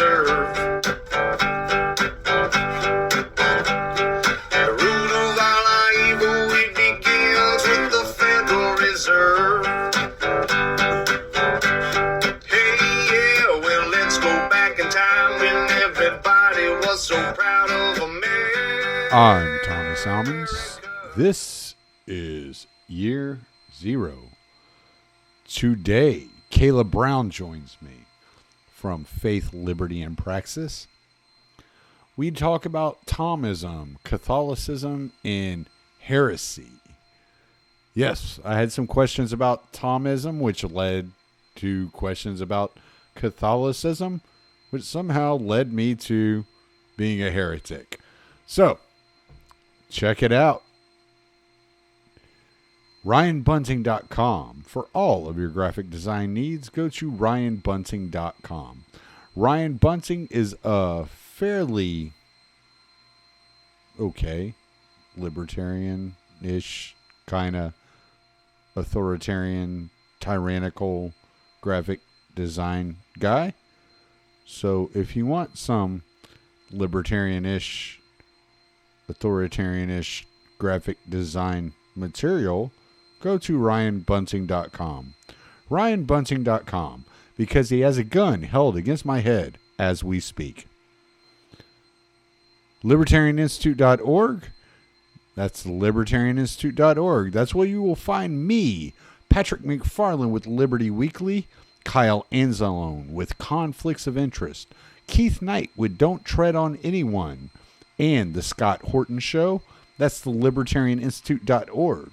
Reserve. The root of all our evil, it begins with the Federal Reserve. Hey, yeah, well, let's go back in time when everybody was so proud of America. I'm Tommy Salmons. This is Year Zero. Today, Caleb Brown joins me from Faith, Liberty, and Praxis. We talk about Thomism, Catholicism, and Heresy. Yes, I had some questions about Thomism, which led to questions about Catholicism, which somehow led me to being a heretic. So, check it out. RyanBunting.com. For all of your graphic design needs, go to RyanBunting.com. Ryan Bunting is a fairly okay, libertarian-ish, kind of authoritarian, tyrannical graphic design guy. So if you want some libertarian-ish, authoritarian-ish graphic design material, go to RyanBunting.com. RyanBunting.com, because he has a gun held against my head as we speak. LibertarianInstitute.org. That's LibertarianInstitute.org. That's where you will find me, Patrick McFarland with Liberty Weekly, Kyle Anzalone with Conflicts of Interest, Keith Knight with Don't Tread on Anyone, and The Scott Horton Show. That's the LibertarianInstitute.org.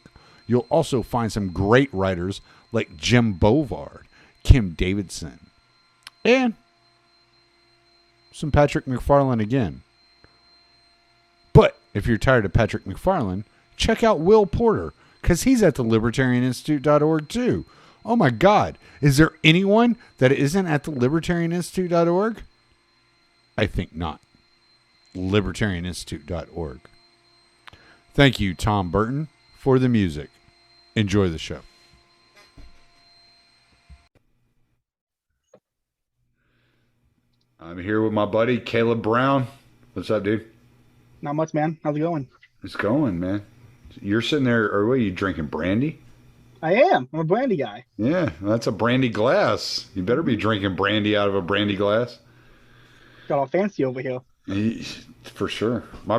You'll also find some great writers like Jim Bovard, Kim Davidson, and some Patrick McFarland again. But if you're tired of Patrick McFarland, check out Will Porter, because he's at the LibertarianInstitute.org too. Oh my God, is there anyone that isn't at the LibertarianInstitute.org? I think not. LibertarianInstitute.org. Thank you, Tom Burton, for the music. Enjoy the show. I'm here with my buddy, Caleb Brown. What's up, dude? Not much, man. How's it going? It's going, man. You're sitting there, or what, are you drinking brandy? I am. I'm a brandy guy. Yeah, that's a brandy glass. You better be drinking brandy out of a brandy glass. Got all fancy over here. For sure. My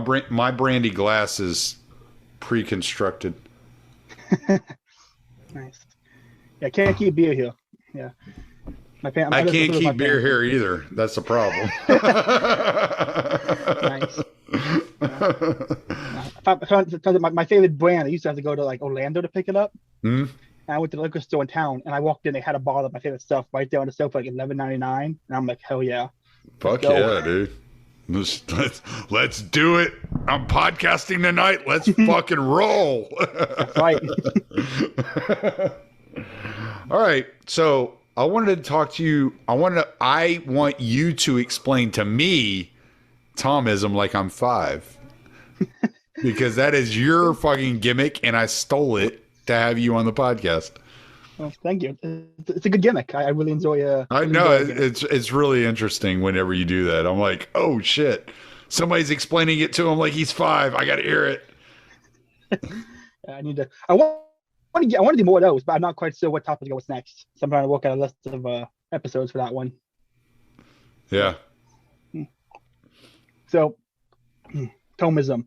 brandy glass is pre-constructed. Nice. Yeah, I can't keep beer here. Yeah. I can't keep beer here either. That's the problem. Nice. My favorite brand, I used to have to go to like Orlando to pick it up. Mm-hmm. And I went to the liquor store in town, and I walked in. They had a bottle of my favorite stuff right there on the sofa, like $11.99. And I'm like, hell yeah. Fuck yeah, dude. Let's do it. I'm podcasting tonight. Let's fucking roll. That's right. All right. So I wanted to talk to you. I want you to explain to me Thomism like I'm 5. Because that is your fucking gimmick, and I stole it to have you on the podcast. Well, thank you. It's a good gimmick. I really enjoy. I know it's really interesting whenever you do that. I'm like, oh shit, somebody's explaining it to him like he's 5. I got to hear it. I need to. I want to do more of those, but I'm not quite sure what topic to go with next. So I'm trying to work out a list of episodes for that one. Yeah. So, Thomism.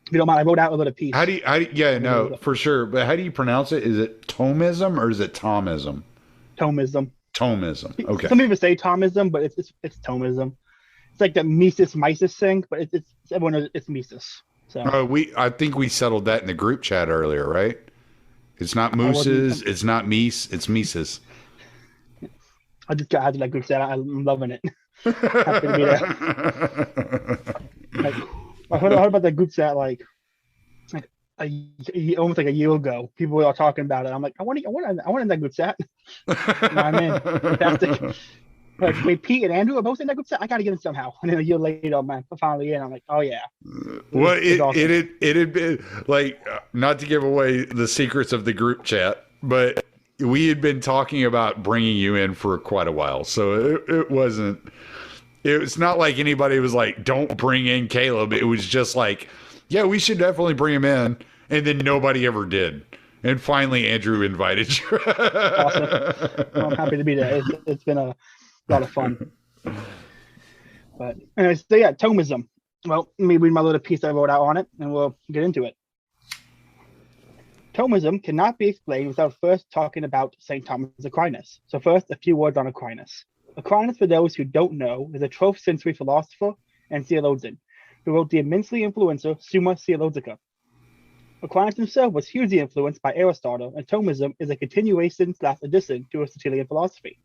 If you don't mind, I wrote out a little piece. Yeah, no, for sure. But how do you pronounce it? Is it Thomism or is it Thomism? Thomism. Thomism. Okay. Some people say Thomism, but it's Thomism. It's like the Mises thing, but it's everyone knows it's Mises. So I think we settled that in the group chat earlier, right? It's not Mooses, it's not Mies, it's Mises. I just got out of that group chat. I'm loving it. Happy to be there. Like, I heard about that group chat like almost like a year ago. People were all talking about it. I'm like, I want in that group chat. I'm in. Fantastic. Like, wait, Pete and Andrew are both in that group chat. I got to get in somehow. And then a year later, man, I'm finally in. I'm like, oh yeah. Well, it had been like, not to give away the secrets of the group chat, but we had been talking about bringing you in for quite a while, so it wasn't It's not like anybody was like, don't bring in Caleb. It was just like, yeah, we should definitely bring him in. And then nobody ever did. And finally, Andrew invited you. Awesome. Well, I'm happy to be there. It's been a lot of fun. But anyway, so yeah, Thomism. Well, let me read my little piece I wrote out on it, and we'll get into it. Thomism cannot be explained without first talking about St. Thomas Aquinas. So first, a few words on Aquinas. Aquinas, for those who don't know, is a 12th century philosopher and theologian who wrote the immensely influential Summa Theologica. Aquinas himself was hugely influenced by Aristotle, and Thomism is a continuation/addition to Aristotelian philosophy.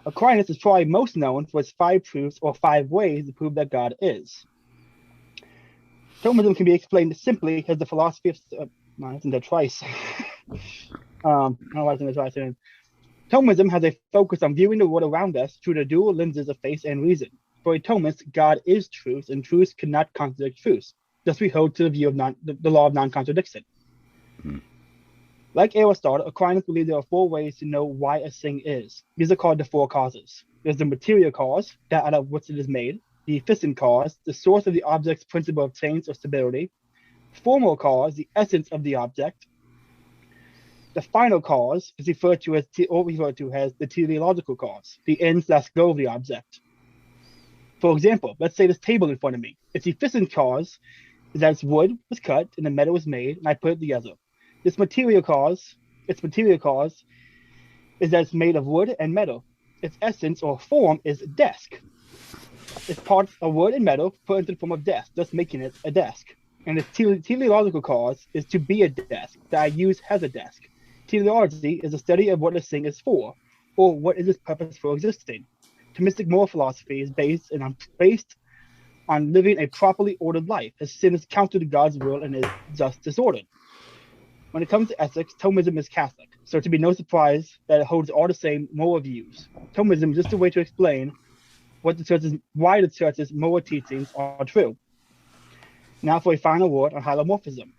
Aquinas is probably most known for his 5 proofs or 5 ways to prove that God is. Thomism can be explained simply as the philosophy of... it's in there twice. I don't know why it's in there twice. Thomism has a focus on viewing the world around us through the dual lenses of faith and reason. For a Thomist, God is truth, and truth cannot contradict truth. Thus, we hold to the view of the law of non-contradiction. Like Aristotle, Aquinas believed there are 4 ways to know why a thing is. These are called the 4 causes. There's the material cause, that out of which it is made; the efficient cause, the source of the object's principle of change or stability; formal cause, the essence of the object; the final cause is referred to as the teleological cause, the end/goal of the object. For example, let's say this table in front of me. Its efficient cause is that its wood was cut and the metal was made, and I put it together. Its material cause is that it's made of wood and metal. Its essence or form is desk. Its parts are wood and metal put into the form of desk, thus making it a desk. And its teleological cause is to be a desk that I use as a desk. Teleology is a study of what a thing is for, or what is its purpose for existing. Thomistic moral philosophy is based on living a properly ordered life, as sin is counter to God's will and is thus disordered. When it comes to ethics, Thomism is Catholic, so to be no surprise that it holds all the same moral views. Thomism is just a way to explain why the church's moral teachings are true. Now for a final word on hylomorphism.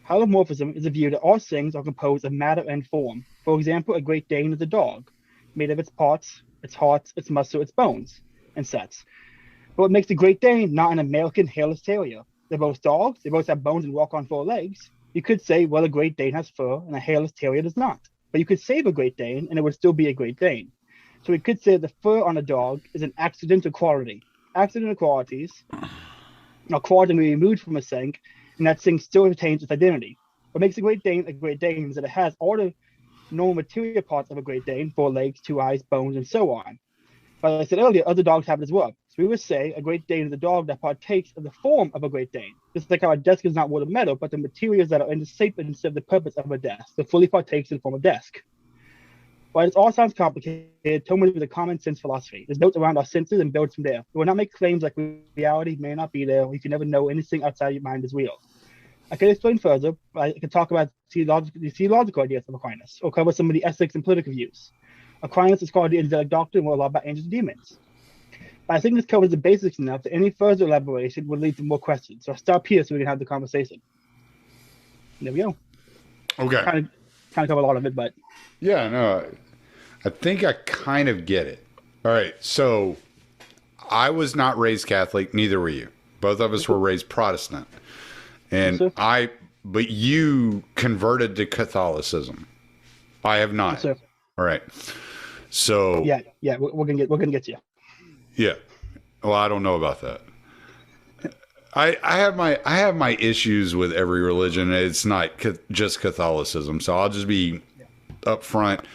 Hylomorphism is a view that all things are composed of matter and form. For example, a Great Dane is a dog, made of its parts, its heart, its muscle, its bones, and such. But what makes the Great Dane not an American hairless terrier? They're both dogs, they both have bones and walk on 4 legs. You could say, well, a Great Dane has fur and a hairless terrier does not. But you could save a Great Dane and it would still be a Great Dane. So we could say that the fur on a dog is an accidental quality. Accidental qualities are qualities to be removed from a thing, and that thing still retains its identity. What makes a Great Dane is that it has all the normal material parts of a Great Dane: 4 legs, 2 eyes, bones, and so on. But as I said earlier, other dogs have it as well. So we would say a Great Dane is a dog that partakes of the form of a Great Dane. Just like how a desk is not wood or metal, but the materials that are in the shape and serve the purpose of a desk, so fully partakes in the form of desk. While it all sounds complicated, Thomism is a common sense philosophy. It's built around our senses and builds from there. It will not make claims like reality may not be there, or you can never know anything outside your mind is real. I can explain further, but I can talk about the theological ideas of Aquinas, or cover some of the ethics and political views. Aquinas is called the angelic doctrine, and we're a lot about angels and demons. But I think this covers the basics enough that any further elaboration would lead to more questions. So I'll stop here so we can have the conversation. There we go. Okay. Kind of cover a lot of it, but... Yeah, no, I think I kind of get it. All right, so I was not raised Catholic, neither were you. Both of us were raised Protestant. And Yes, but you converted to Catholicism. I have not. Yes, sir. All right. So yeah, we're gonna get you. yeah. Well, I don't know about that. I have my issues with every religion. It's not just Catholicism. So I'll just be upfront.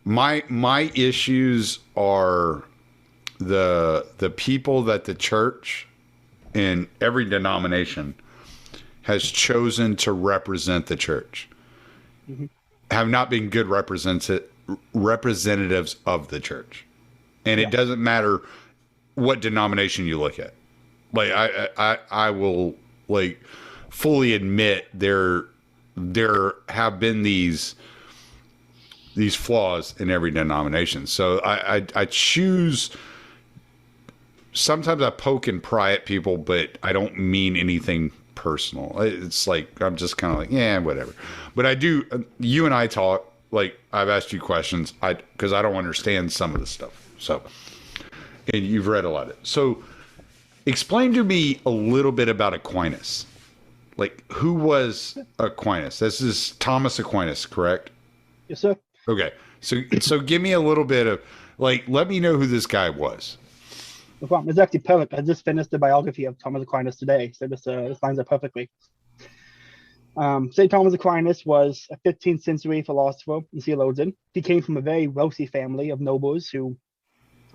My issues are the people that the church in every denomination has chosen to represent the church have not been good representatives of the church. And it doesn't matter what denomination you look at. Like I will like fully admit there have been these flaws in every denomination. So I choose. Sometimes I poke and pry at people, but I don't mean anything personal. It's like I'm just kind of like, yeah, whatever. But I do. You and I talk. Like I've asked you questions, because I don't understand some of the stuff. So And you've read a lot of it. So explain to me a little bit about Aquinas. Like, who was Aquinas? This is Thomas Aquinas, correct? Yes, sir. Okay. So give me a little bit of, like, let me know who this guy was. No problem. It's actually perfect. I just finished the biography of Thomas Aquinas today, so this lines up perfectly. St. Thomas Aquinas was a 15th century philosopher and theologian. He came from a very wealthy family of nobles who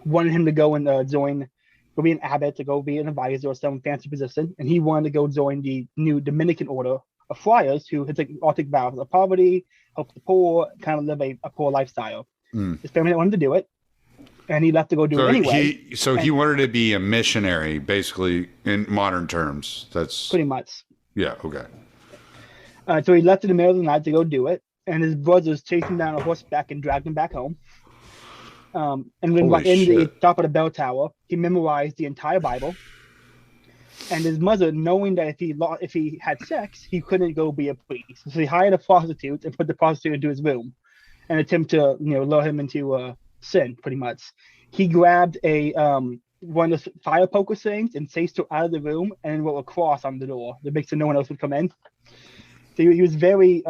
wanted him to go and go be an abbot, to go be an advisor or some fancy position, and he wanted to go join the new Dominican order of friars who had all take vows of poverty, help the poor, kind of live a poor lifestyle. His family wanted to do it, and he left to go do it anyway. He wanted to be a missionary, basically, in modern terms. That's pretty much. Yeah. Okay. So he left in the middle of the night to go do it, and his brothers chased him down on horseback and dragged him back home. And when in the top of the bell tower, he memorized the entire Bible. And his mother, knowing that if he had sex, he couldn't go be a priest, so he hired a prostitute and put the prostitute into his room, and attempt to lure him into sin. Pretty much, he grabbed one of the fire poker things and chased her out of the room, and wrote a cross on the door to make sure no one else would come in. So he was very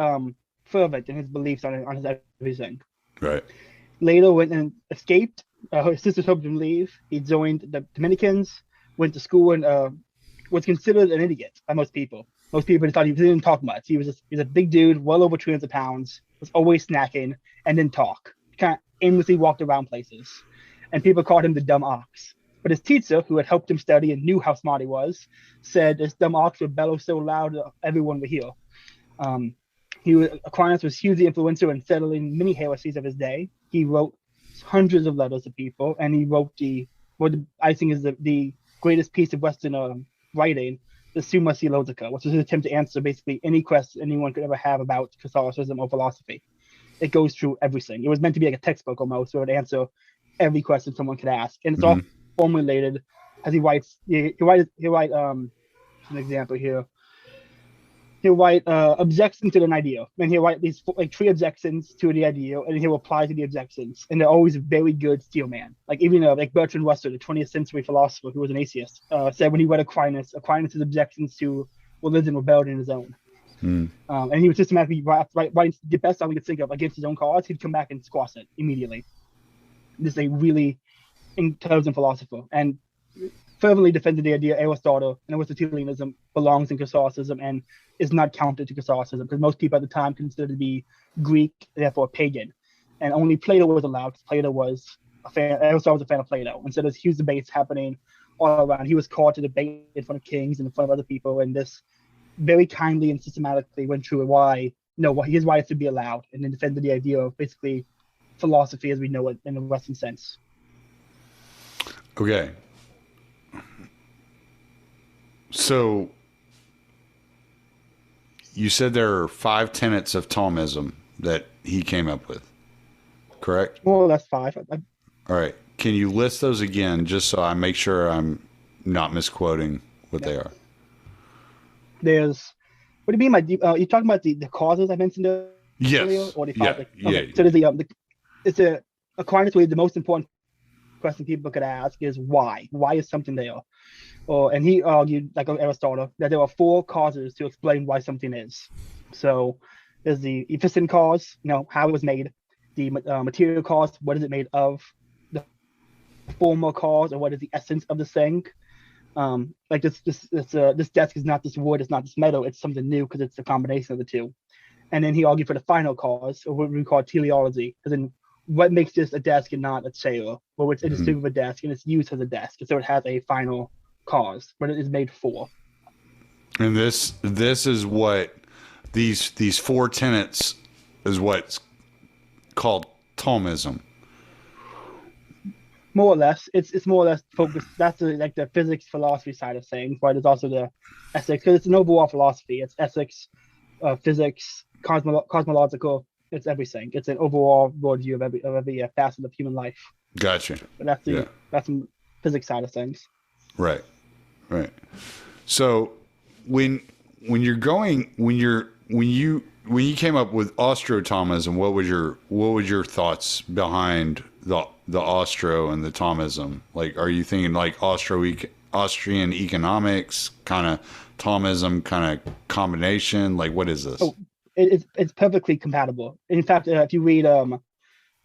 fervent in his beliefs on his everything. Right. Later went and escaped. His sisters helped him leave. He joined the Dominicans, went to school, and was considered an idiot by most people. Most people thought he didn't talk much. He was a big dude, well over 200 pounds, was always snacking, and didn't talk. Kind of aimlessly walked around places. And people called him the dumb ox. But his teacher, who had helped him study and knew how smart he was, said this dumb ox would bellow so loud that everyone would hear. Aquinas was hugely influential in settling many heresies of his day. He wrote hundreds of letters to people, and he wrote what I think is the greatest piece of Western writing, the Summa Theologica, which was an attempt to answer basically any question anyone could ever have about Catholicism or philosophy. It goes through everything. It was meant to be like a textbook almost, where it would answer every question someone could ask, and it's all formulated as he writes. He write an example here. He'll write objections to an idea, and he'll write these like 3 objections to the idea, and he'll reply to the objections. And they're always very good steel man. Like even like Bertrand Russell, the 20th century philosopher who was an atheist, said when he read Aquinas' objections to religion were better than his own. And he would systematically writing the best stuff we could think of against his own cause. He'd come back and squash it immediately. This is a really intelligent philosopher, and fervently defended the idea Aristotle and Aristotelianism belongs in Catholicism and is not counted to Catholicism, because most people at the time considered to be Greek, therefore pagan, and only Plato was allowed. Plato was Aristotle was a fan of Plato, and so there's huge debates happening all around. He was called to debate in front of kings and in front of other people, and this very kindly and systematically went through why it should be allowed, and then defended the idea of basically philosophy as we know it in the Western sense. Okay. So you said there are 5 tenets of Thomism that he came up with, correct? Well, that's 5. All right. Can you list those again, just so I make sure I'm not misquoting what they are? There's, what do you mean by, you talking about the causes I mentioned earlier? Yes. Or the 5? Yeah. Okay. Yeah. So there's Aquinas, the most important question people could ask is why? Why is something there? And he argued, like Aristotle, that there are 4 causes to explain why something is. So there's the efficient cause, how it was made, the material cause, what is it made of, the formal cause, or what is the essence of the thing. Like this desk is not this wood, it's not this metal, it's something new because it's a combination of the two. And then he argued for the final cause, or what we call teleology, as in what makes this a desk and not a chair, or it's instead of a desk and it's used as a desk, so it has a final cause, what it is made for. And this is what these 4 tenets is what's called Thomism. More or less, it's more or less focused. That's the physics philosophy side of things, but it's also the ethics, because it's an overall philosophy. It's ethics, physics, cosmological. It's everything. It's an overall worldview of every facet of human life. Gotcha. But that's the physics side of things. Right. So when you're when you came up with Austro-Thomism, what was your thoughts behind the Austro and the Thomism? Like, are you thinking like Austrian economics, kind of Thomism, kind of combination? Like, what is this? Oh, it's perfectly compatible. In fact, if you read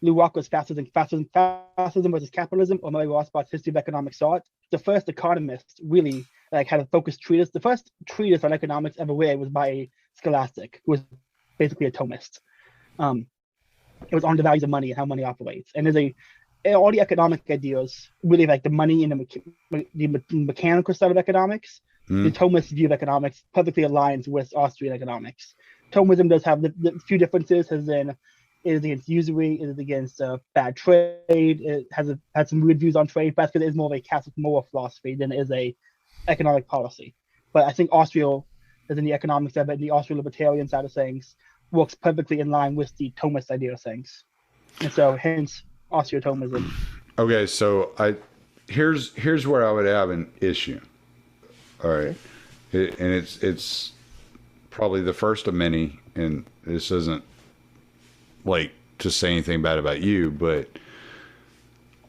Lou Walker's Fascism versus Capitalism, or Murray Rothbard's History of Economic Thought, the first economist really like had a focused treatise. The first treatise on economics ever read was by a scholastic who was basically a Thomist. It was on the values of money and how money operates. And all the economic ideas, really like the money and the mechanical side of economics, the Thomist view of economics perfectly aligns with Austrian economics. Thomism does have the few differences, as in it is against usury, it is against bad trade, it has some weird views on trade, but it is more of a Catholic moral philosophy than it is a economic policy. But I think Austria, as in the economics of it, the Austrian libertarian side of things, works perfectly in line with the Thomist idea of things. And so hence Austro-Thomism. Okay, so here's where I would have an issue. All right. And it's probably the first of many, and this isn't like to say anything bad about you, but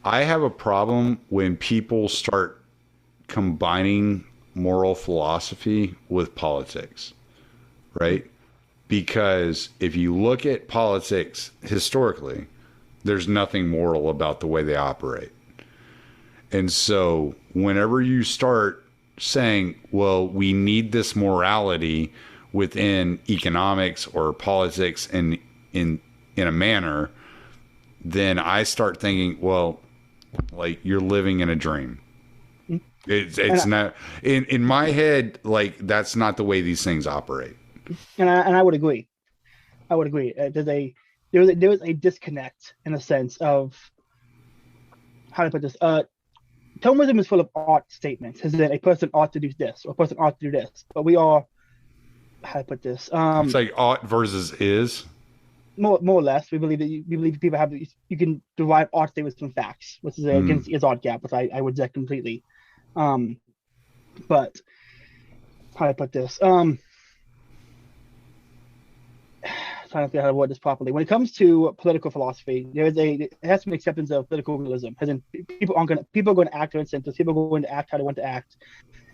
I have a problem when people start combining moral philosophy with politics, right? Because if you look at politics historically, there's nothing moral about the way they operate. And so whenever you start saying, well, we need this morality within economics or politics and in a manner, then I start thinking, well, like you're living in a dream. It's not in my head, like that's not the way these things operate. And I would agree. There is a disconnect in a sense of how to put this. Thomism is full of ought statements, as in a person ought to do this or a person ought to do this. But we are, how to put this? It's like ought versus is. More or less, we believe people have, you can derive ought statements from facts, which is against the is-ought gap, which I would reject completely. But how do I put this? Trying to figure out how to word this properly. When it comes to political philosophy, it has to be acceptance of political realism. As in, people are going to act their incentives. People are going to act how they want to act,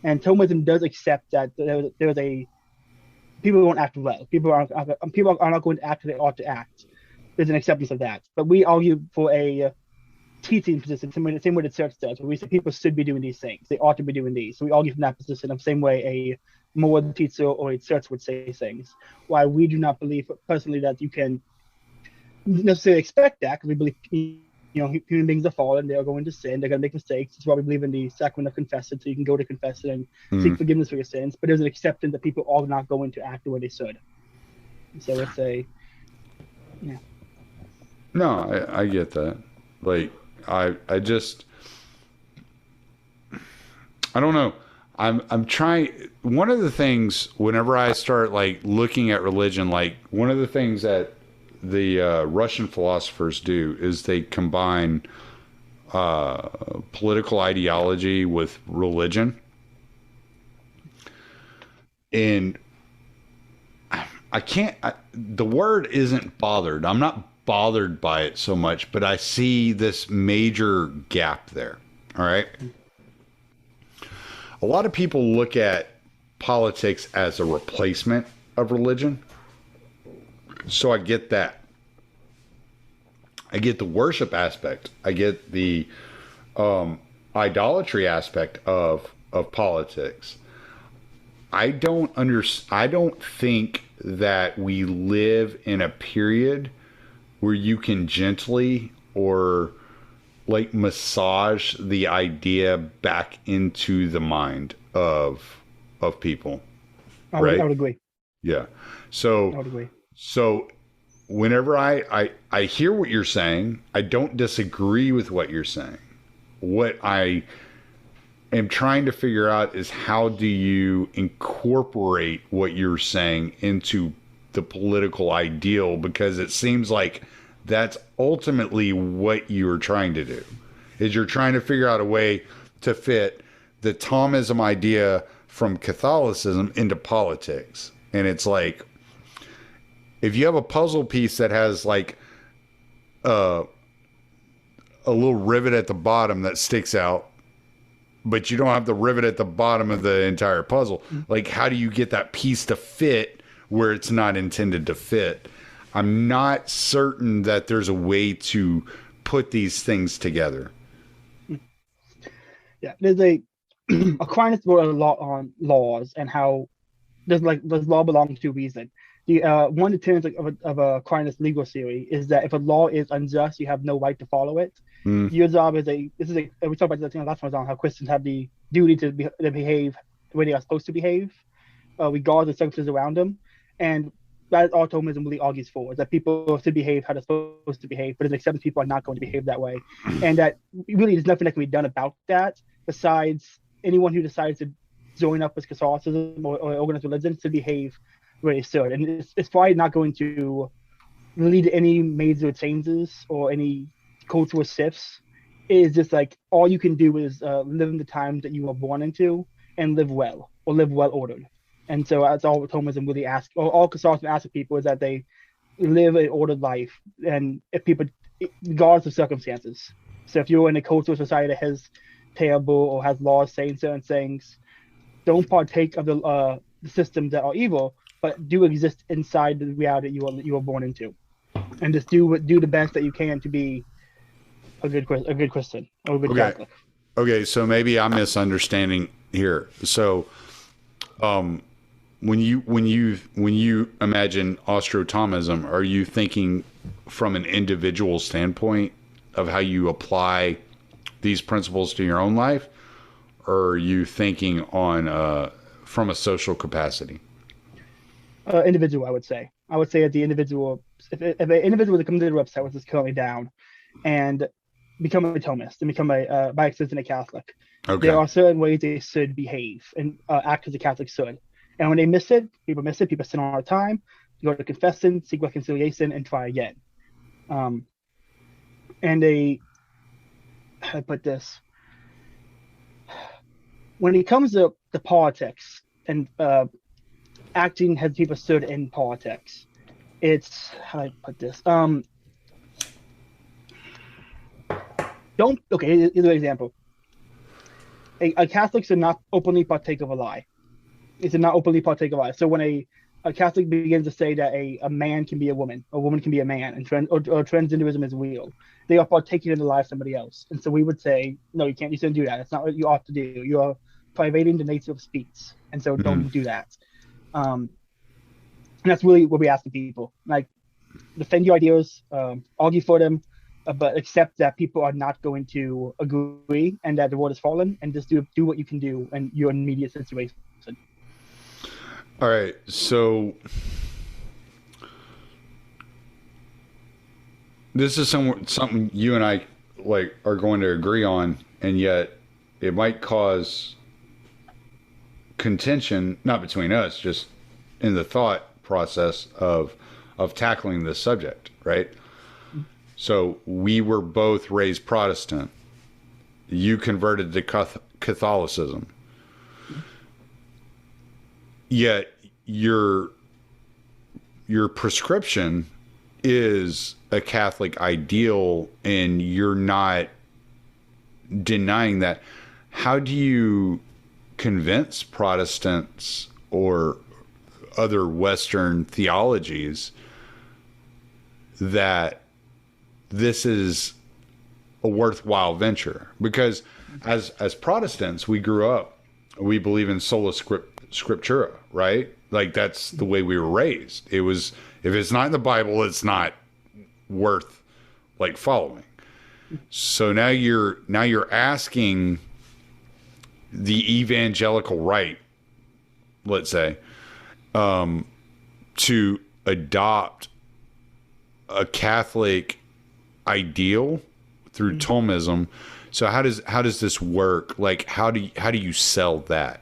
and Thomism does accept that people won't act well. People are not going to act how they ought to act. There's an acceptance of that. But we argue for a teaching position, the same way the church does, where we say people should be doing these things. They ought to be doing these. So we argue from that position the same way a moral teacher or a church would say things. Why we do not believe personally that you can necessarily expect that, because we believe human beings are fallen, they are going to sin, they're going to make mistakes. That's why we believe in the sacrament of confession, so you can go to confess it and seek forgiveness for your sins. But there's an acceptance that people are not going to act the way they should. So it's yeah. No, I get that. Like I don't know. I'm trying. One of the things, whenever I start like looking at religion, like one of the things that the Russian philosophers do is they combine political ideology with religion, and I can't. The word isn't bothered. I'm not bothered by it so much, but I see this major gap there. All right. A lot of people look at politics as a replacement of religion. So I get that. I get the worship aspect. I get the idolatry aspect of politics. I don't think that we live in a period where you can gently or like massage the idea back into the mind of people. I would agree. Yeah. So I would agree. So whenever I hear what you're saying, I don't disagree with what you're saying. What I am trying to figure out is how do you incorporate what you're saying into the political ideal, because it seems like that's ultimately what you're trying to do, is you're trying to figure out a way to fit the Thomism idea from Catholicism into politics. And it's like, if you have a puzzle piece that has like a little rivet at the bottom that sticks out, but you don't have the rivet at the bottom of the entire puzzle, like how do you get that piece to fit where it's not intended to fit? I'm not certain that there's a way to put these things together. Yeah, there's Aquinas wrote a lot on laws and how does law belong to reason. The one of the tenets of Aquinas legal theory is that if a law is unjust, you have no right to follow it. Your job is we talked about this last time on how Christians have the duty to behave the way they are supposed to behave, regardless of circumstances around them, and that is all Thomism really argues for, is that people should behave how they're supposed to behave, but it accepts people are not going to behave that way, and that really there's nothing that can be done about that besides anyone who decides to join up with Catholicism or organized religion to behave where they should. And it's probably not going to lead to any major changes or any cultural shifts. It is just like all you can do is live in the times that you were born into and live well, or live well ordered. And so that's all Thomism really asks, or all Catholicism asks of people, is that they live an ordered life, and if people, regardless of circumstances. So if you're in a cultural society that has terrible or has laws saying certain things, don't partake of the systems that are evil, but do exist inside the reality you were born into, and just do the best that you can to be a good Christian or a good Catholic. Okay, so maybe I'm misunderstanding here. So, when you imagine Austro-Thomism, are you thinking from an individual standpoint of how you apply these principles to your own life, or are you thinking on from a social capacity? Individual, I would say that the individual, if an individual that comes to the website, which is currently down, and become a Thomist and become by extension a Catholic, there are certain ways they should behave and act as a Catholic should. And when they miss it, people sin all the time. You go to confession, seek reconciliation, and try again. And how do I put this? When it comes to politics and acting as people should in politics, it's, how do I put this? Here's an example. A Catholic should not openly partake of a lie. It should not openly partake of a lie. So when a Catholic begins to say that a man can be a woman can be a man, and or transgenderism is real, they are partaking in the lie of somebody else. And so we would say, no, you shouldn't do that. That's not what you ought to do. You are privating the nature of speech, and so don't do that. And that's really what we ask the people. Like, defend your ideas, argue for them, but accept that people are not going to agree and that the world has fallen, and just do what you can do in your immediate situation. All right, so this is something you and I are going to agree on, and yet it might cause contention, not between us, just in the thought process of tackling this subject, right? So we were both raised Protestant. You converted to Catholicism. Yet your prescription is a Catholic ideal, and you're not denying that. How do you convince Protestants or other Western theologies that this is a worthwhile venture? Because as Protestants, we grew up, we believe in sola scriptura, right? Like, that's the way we were raised. It was, if it's not in the Bible, it's not worth following. So now you're asking the evangelical right, let's say, to adopt a Catholic ideal through Thomism. So how does this work? How do you sell that?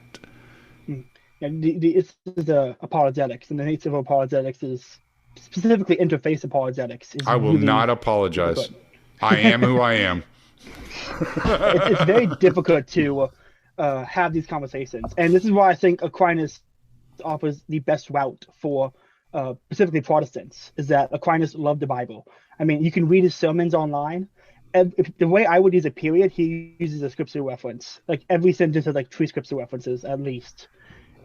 Yeah, it's the apologetics, and the nature of apologetics is specifically interfaith apologetics. I will really not apologize. I am who I am. It's very difficult to have these conversations, and this is why I think Aquinas offers the best route for specifically Protestants, is that Aquinas loved the Bible. I mean, you can read his sermons online. The way I would use a period, he uses a scriptural reference. Like every sentence has like 3 scriptural references at least.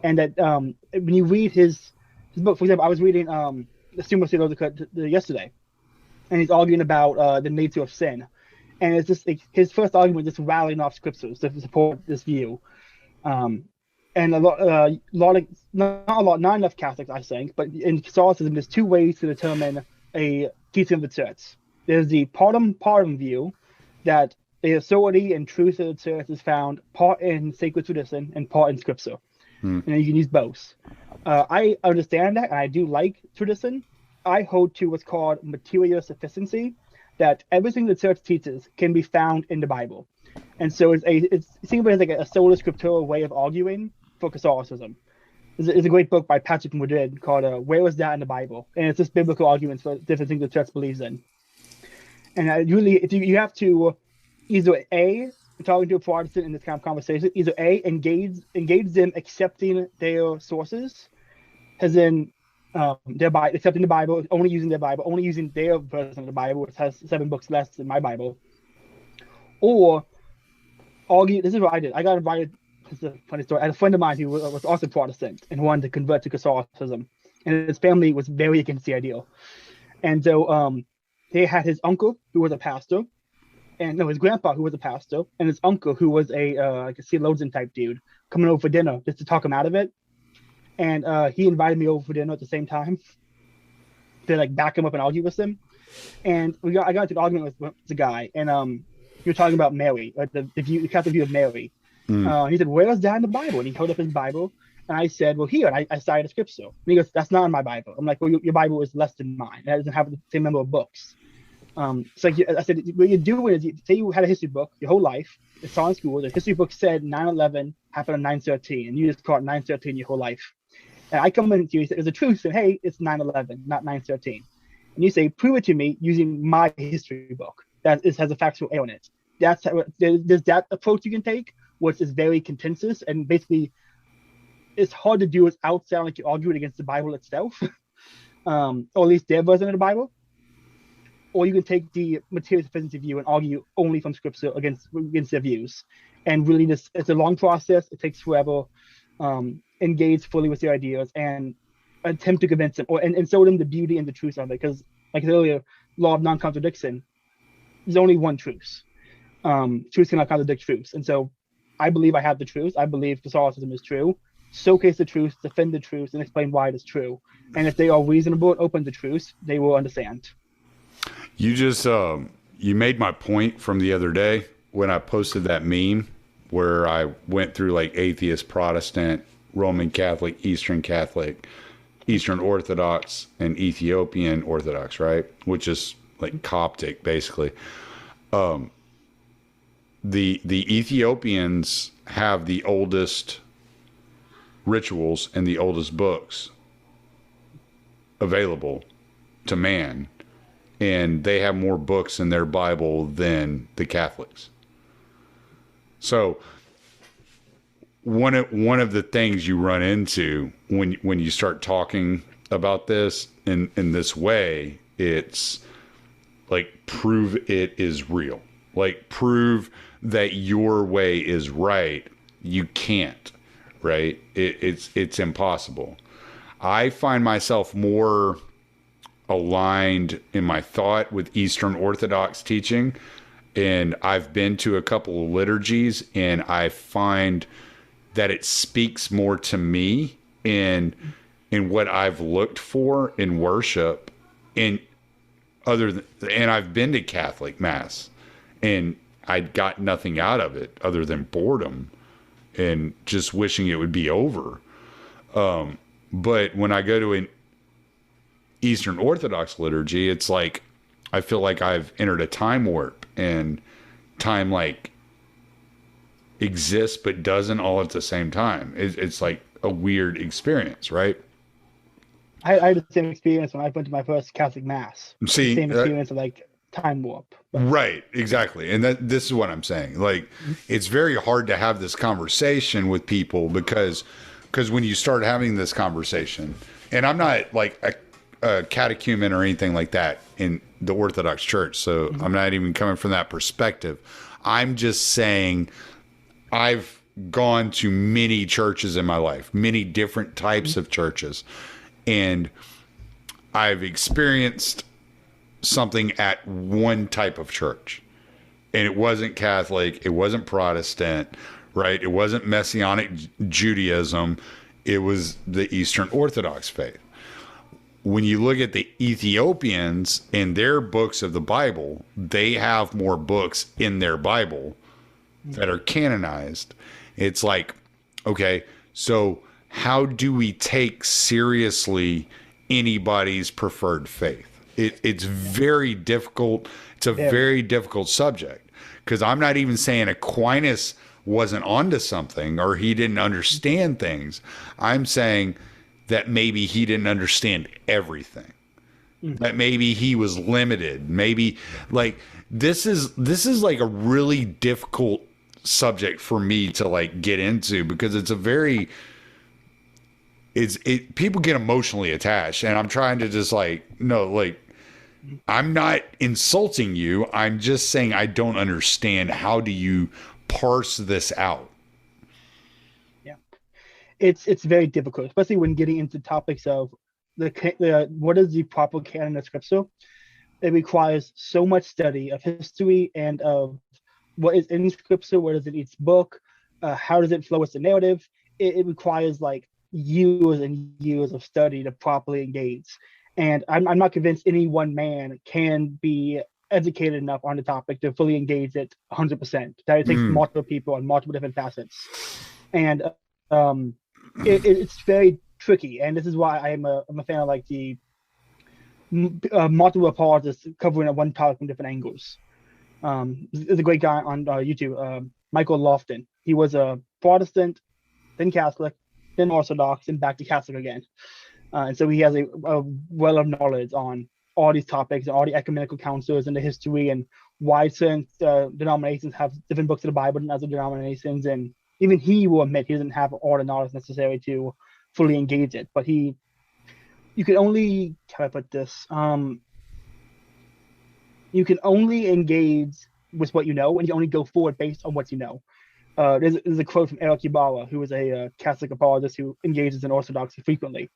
And that when you read his book, for example, I was reading the Summa Theologica yesterday, and he's arguing about the nature of sin. And it's just like, his first argument just rattling off scriptures to support this view. And not enough Catholics, I think, but in Catholicism, there's 2 ways to determine a teaching of the church. There's the partum view, that the authority and truth of the church is found part in sacred tradition and part in scripture. And you can use both. I understand that, and I do like tradition. I hold to what's called material sufficiency, that everything the church teaches can be found in the Bible. And so it seems like a sola scriptura way of arguing for Catholicism. There's a great book by Patrick Madrid called Where Was That in the Bible? And it's just biblical arguments for different things the church believes in. And if you have to either A, talking to a Protestant in this kind of conversation, either A, engage them accepting their sources, as in accepting the Bible, only using their Bible, only using their version of the Bible, which has 7 books less than my Bible, or argue. This is what I did. I got invited. This is a funny story. I had a friend of mine who was also Protestant and wanted to convert to Catholicism, and his family was very against the idea. And so they had his uncle who was a pastor, and his grandpa who was a pastor, and his uncle who was like a theologian type dude coming over for dinner just to talk him out of it. And he invited me over for dinner at the same time to like back him up and argue with him. And I got into an argument with the guy, and he was talking about Mary, the Catholic view of Mary. He said, "Where is that in the Bible?" And he held up his Bible, and I said, "Well, here." And I cited a scripture. And he goes, "That's not in my Bible." I'm like, "Well, your Bible is less than mine. It doesn't have the same number of books." So I said, what you're doing is, say you had a history book your whole life, it's taught in school, the history book said 9/11 happened on 9/13, and you just taught 9/13 your whole life. And I come in to you and say, there's a truth, and hey, it's 9/11, not 9/13. And you say, prove it to me using my history book that has a factual error in it. There's that approach you can take, which is very contentious, and basically it's hard to do without sounding like you're arguing against the Bible itself, or at least their version of the Bible. Or you can take the material sufficiency view and argue only from scripture against their views. And really, it's a long process. It takes forever. Engage fully with their ideas and attempt to convince them, and show them the beauty and the truth of it. Because, like I said earlier, law of non-contradiction, there's only one truth. Truth cannot contradict truth. And so I believe I have the truth. I believe Catholicism is true. Showcase the truth, defend the truth, and explain why it is true. And if they are reasonable and open to truth, they will understand. You just you made my point from the other day when I posted that meme where I went through like atheist, Protestant, Roman Catholic, Eastern Orthodox, and Ethiopian Orthodox, right? Which is like Coptic, basically. The Ethiopians have the oldest rituals and the oldest books available to man. And they have more books in their Bible than the Catholics. So one of the things you run into when you start talking about this in this way, it's like, prove it is real. Like, prove that your way is right. You can't, right? It's impossible. I find myself more aligned in my thought with Eastern Orthodox teaching, and I've been to a couple of liturgies, and I find that it speaks more to me in what I've looked for in worship. And I've been to Catholic Mass, and I got nothing out of it other than boredom and just wishing it would be over. But when I go to an Eastern Orthodox liturgy, it's like I feel like I've entered a time warp, and time like exists but doesn't all at the same time. It's like a weird experience, right? I had the same experience when I went to my first Catholic Mass. See, same experience of like time warp. Right, exactly. And this is what I'm saying. Like, it's very hard to have this conversation with people because when you start having this conversation, And I'm not like a catechumen or anything like that in the Orthodox Church. So I'm not even coming from that perspective. I'm just saying I've gone to many churches in my life, many different types of churches. And I've experienced something at one type of church. And it wasn't Catholic. It wasn't Protestant, right? It wasn't Messianic Judaism. It was the Eastern Orthodox faith. When you look at the Ethiopians and their books of the Bible, they have more books in their Bible that are canonized. It's like, okay, so how do we take seriously anybody's preferred faith? It's very difficult. It's a very difficult subject, because I'm not even saying Aquinas wasn't onto something or he didn't understand things. I'm saying that maybe he didn't understand everything. That maybe he was limited. Maybe like this is like a really difficult subject for me to like get into, because it's a very people get emotionally attached, and I'm trying to just like, no, like, I'm not insulting you. I'm just saying I don't understand. How do you parse this out? Yeah, it's very difficult, especially when getting into topics of the what is the proper canon of scripture. It requires so much study of history and of what is in scripture, what is in each book, how does it flow with the narrative. It requires like years and years of study to properly engage. And I'm not convinced any one man can be educated enough on the topic to fully engage it 100%. That it takes multiple people on multiple different facets. And it's very tricky. And this is why I'm a fan of like the multiple apologists covering one topic from different angles. There's a great guy on YouTube, Michael Lofton. He was a Protestant, then Catholic, then Orthodox, and back to Catholic again. And so he has a well of knowledge on all these topics and all the ecumenical councils and the history and why certain denominations have different books of the Bible than other denominations. And even he will admit he doesn't have all the knowledge necessary to fully engage it. But you can only, how do I put this? You can only engage with what you know, and you only go forward based on what you know. There's a quote from Eric Ybarra, who is a Catholic apologist who engages in Orthodoxy frequently.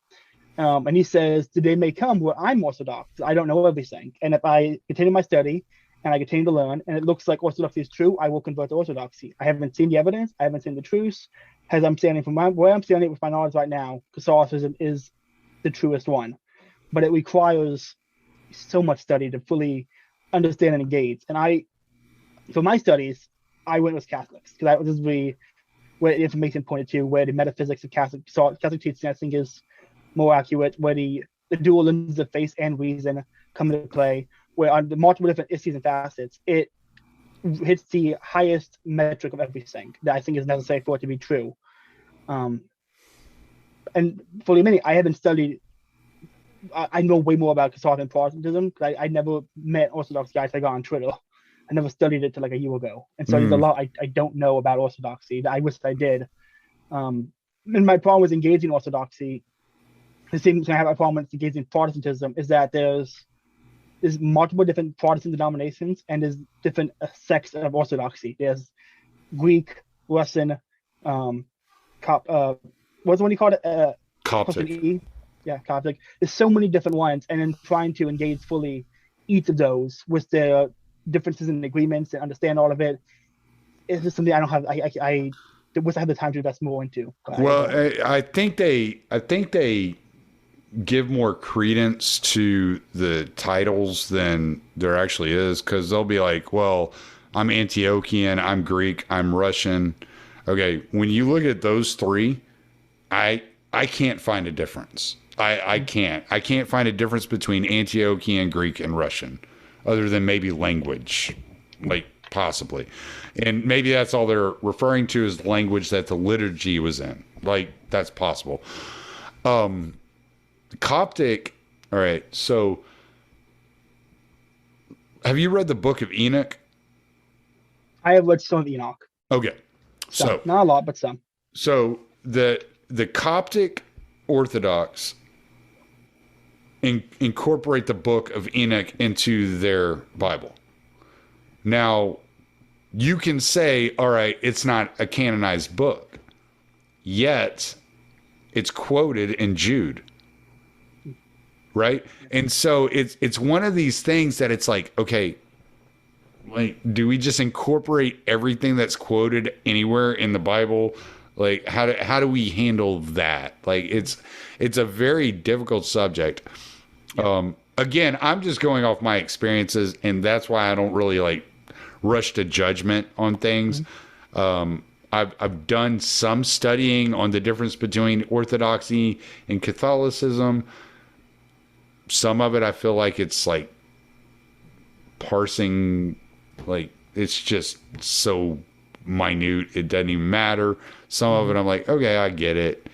And he says, the day may come where I'm Orthodox. I don't know everything. And if I continue my study and I continue to learn, and it looks like Orthodoxy is true, I will convert to Orthodoxy. I haven't seen the evidence. I haven't seen the truth. As I'm standing from where I'm standing with my knowledge right now, Catholicism is the truest one. But it requires so much study to fully understand and engage. And for my studies, I went with Catholics, because this is where the information pointed to, where the metaphysics of Catholic teaching, I think, is more accurate, where the dual lenses of faith and reason come into play, where on the multiple different issues and facets, it hits the highest metric of everything that I think is necessary for it to be true. And fully admitting, I haven't studied, I know way more about Catholicism and Protestantism, because I never met Orthodox guys I got on Twitter. I never studied it till like a year ago. And so there's a lot I don't know about Orthodoxy that I wish I did. And my problem with engaging Orthodoxy, the same thing I have a problem with engaging Protestantism, is that there's multiple different Protestant denominations, and there's different sects of Orthodoxy. There's Greek, Russian, what's the one you call it? Coptic. Yeah, Coptic. There's so many different ones, and then trying to engage fully each of those with their differences and agreements and understand all of it, it's just something I don't have. I wish I had the time to invest more into. Well, I think they give more credence to the titles than there actually is, because they'll be like, well, I'm Antiochian, I'm Greek, I'm Russian. Okay, when you look at those three, I can't find a difference. I can't find a difference between Antiochian, Greek, and Russian, other than maybe language, like possibly. And maybe that's all they're referring to, is the language that the liturgy was in. Like, that's possible. Coptic, all right, so have you read the Book of Enoch? I have read some of Enoch. Okay. Some. So not a lot, but some. So the Coptic Orthodox incorporate the book of Enoch into their Bible. Now, you can say, all right, it's not a canonized book, yet it's quoted in Jude, right? And so it's one of these things that it's like, okay, like, do we just incorporate everything that's quoted anywhere in the Bible? Like, how do we handle that? Like, it's a very difficult subject. Again, I'm just going off my experiences, and that's why I don't really like rush to judgment on things. I've done some studying on the difference between Orthodoxy and Catholicism. Some of it I feel like it's like parsing, like it's just so minute it doesn't even matter. Some of it I'm like, okay, I get it.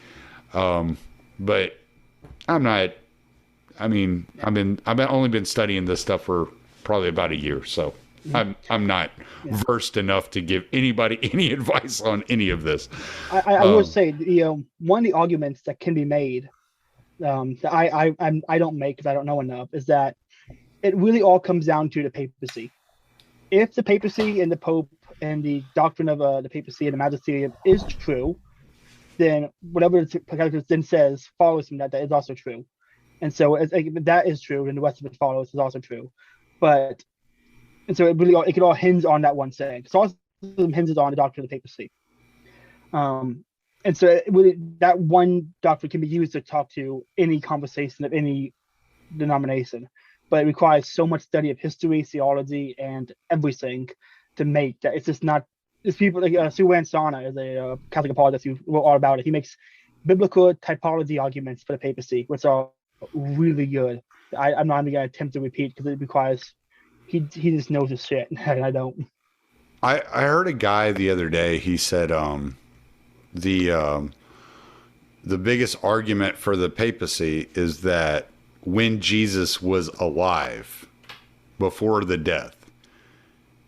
But I'm not. I mean, I've only been studying this stuff for probably about a year, so I'm not versed enough to give anybody any advice on any of this. I would say, one of the arguments that can be made, that I don't make because I don't know enough, is that it really all comes down to the papacy. If the papacy and the Pope and the doctrine of the papacy and the magisterium is true, then whatever the Catholicism then says follows from that is also true. And so if that is true, then the rest of it follows is also true. And so it could all hinge on that one saying. Catholicism hinges on the doctrine of the papacy. And so it really, that one doctrine can be used to talk to any conversation of any denomination. But it requires so much study of history, theology, and everything to make that. It's just not. There's people like Sue Sana is a Catholic apologist who wrote all about it. He makes biblical typology arguments for the papacy, which are really good. I'm not even going to attempt to repeat because it requires. He just knows his shit, and I don't. I heard a guy the other day. He said the biggest argument for the papacy is that when Jesus was alive, before the death,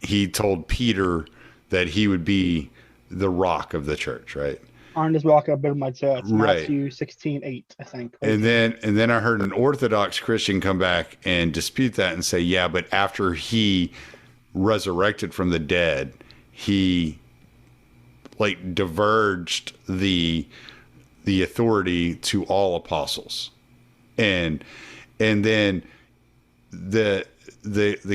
he told Peter that he would be the rock of the church, right? On this rock I build my church, right. Matthew 16:8, I think. And then I heard an Orthodox Christian come back and dispute that and say, yeah, but after he resurrected from the dead, he like diverged the authority to all apostles. And then the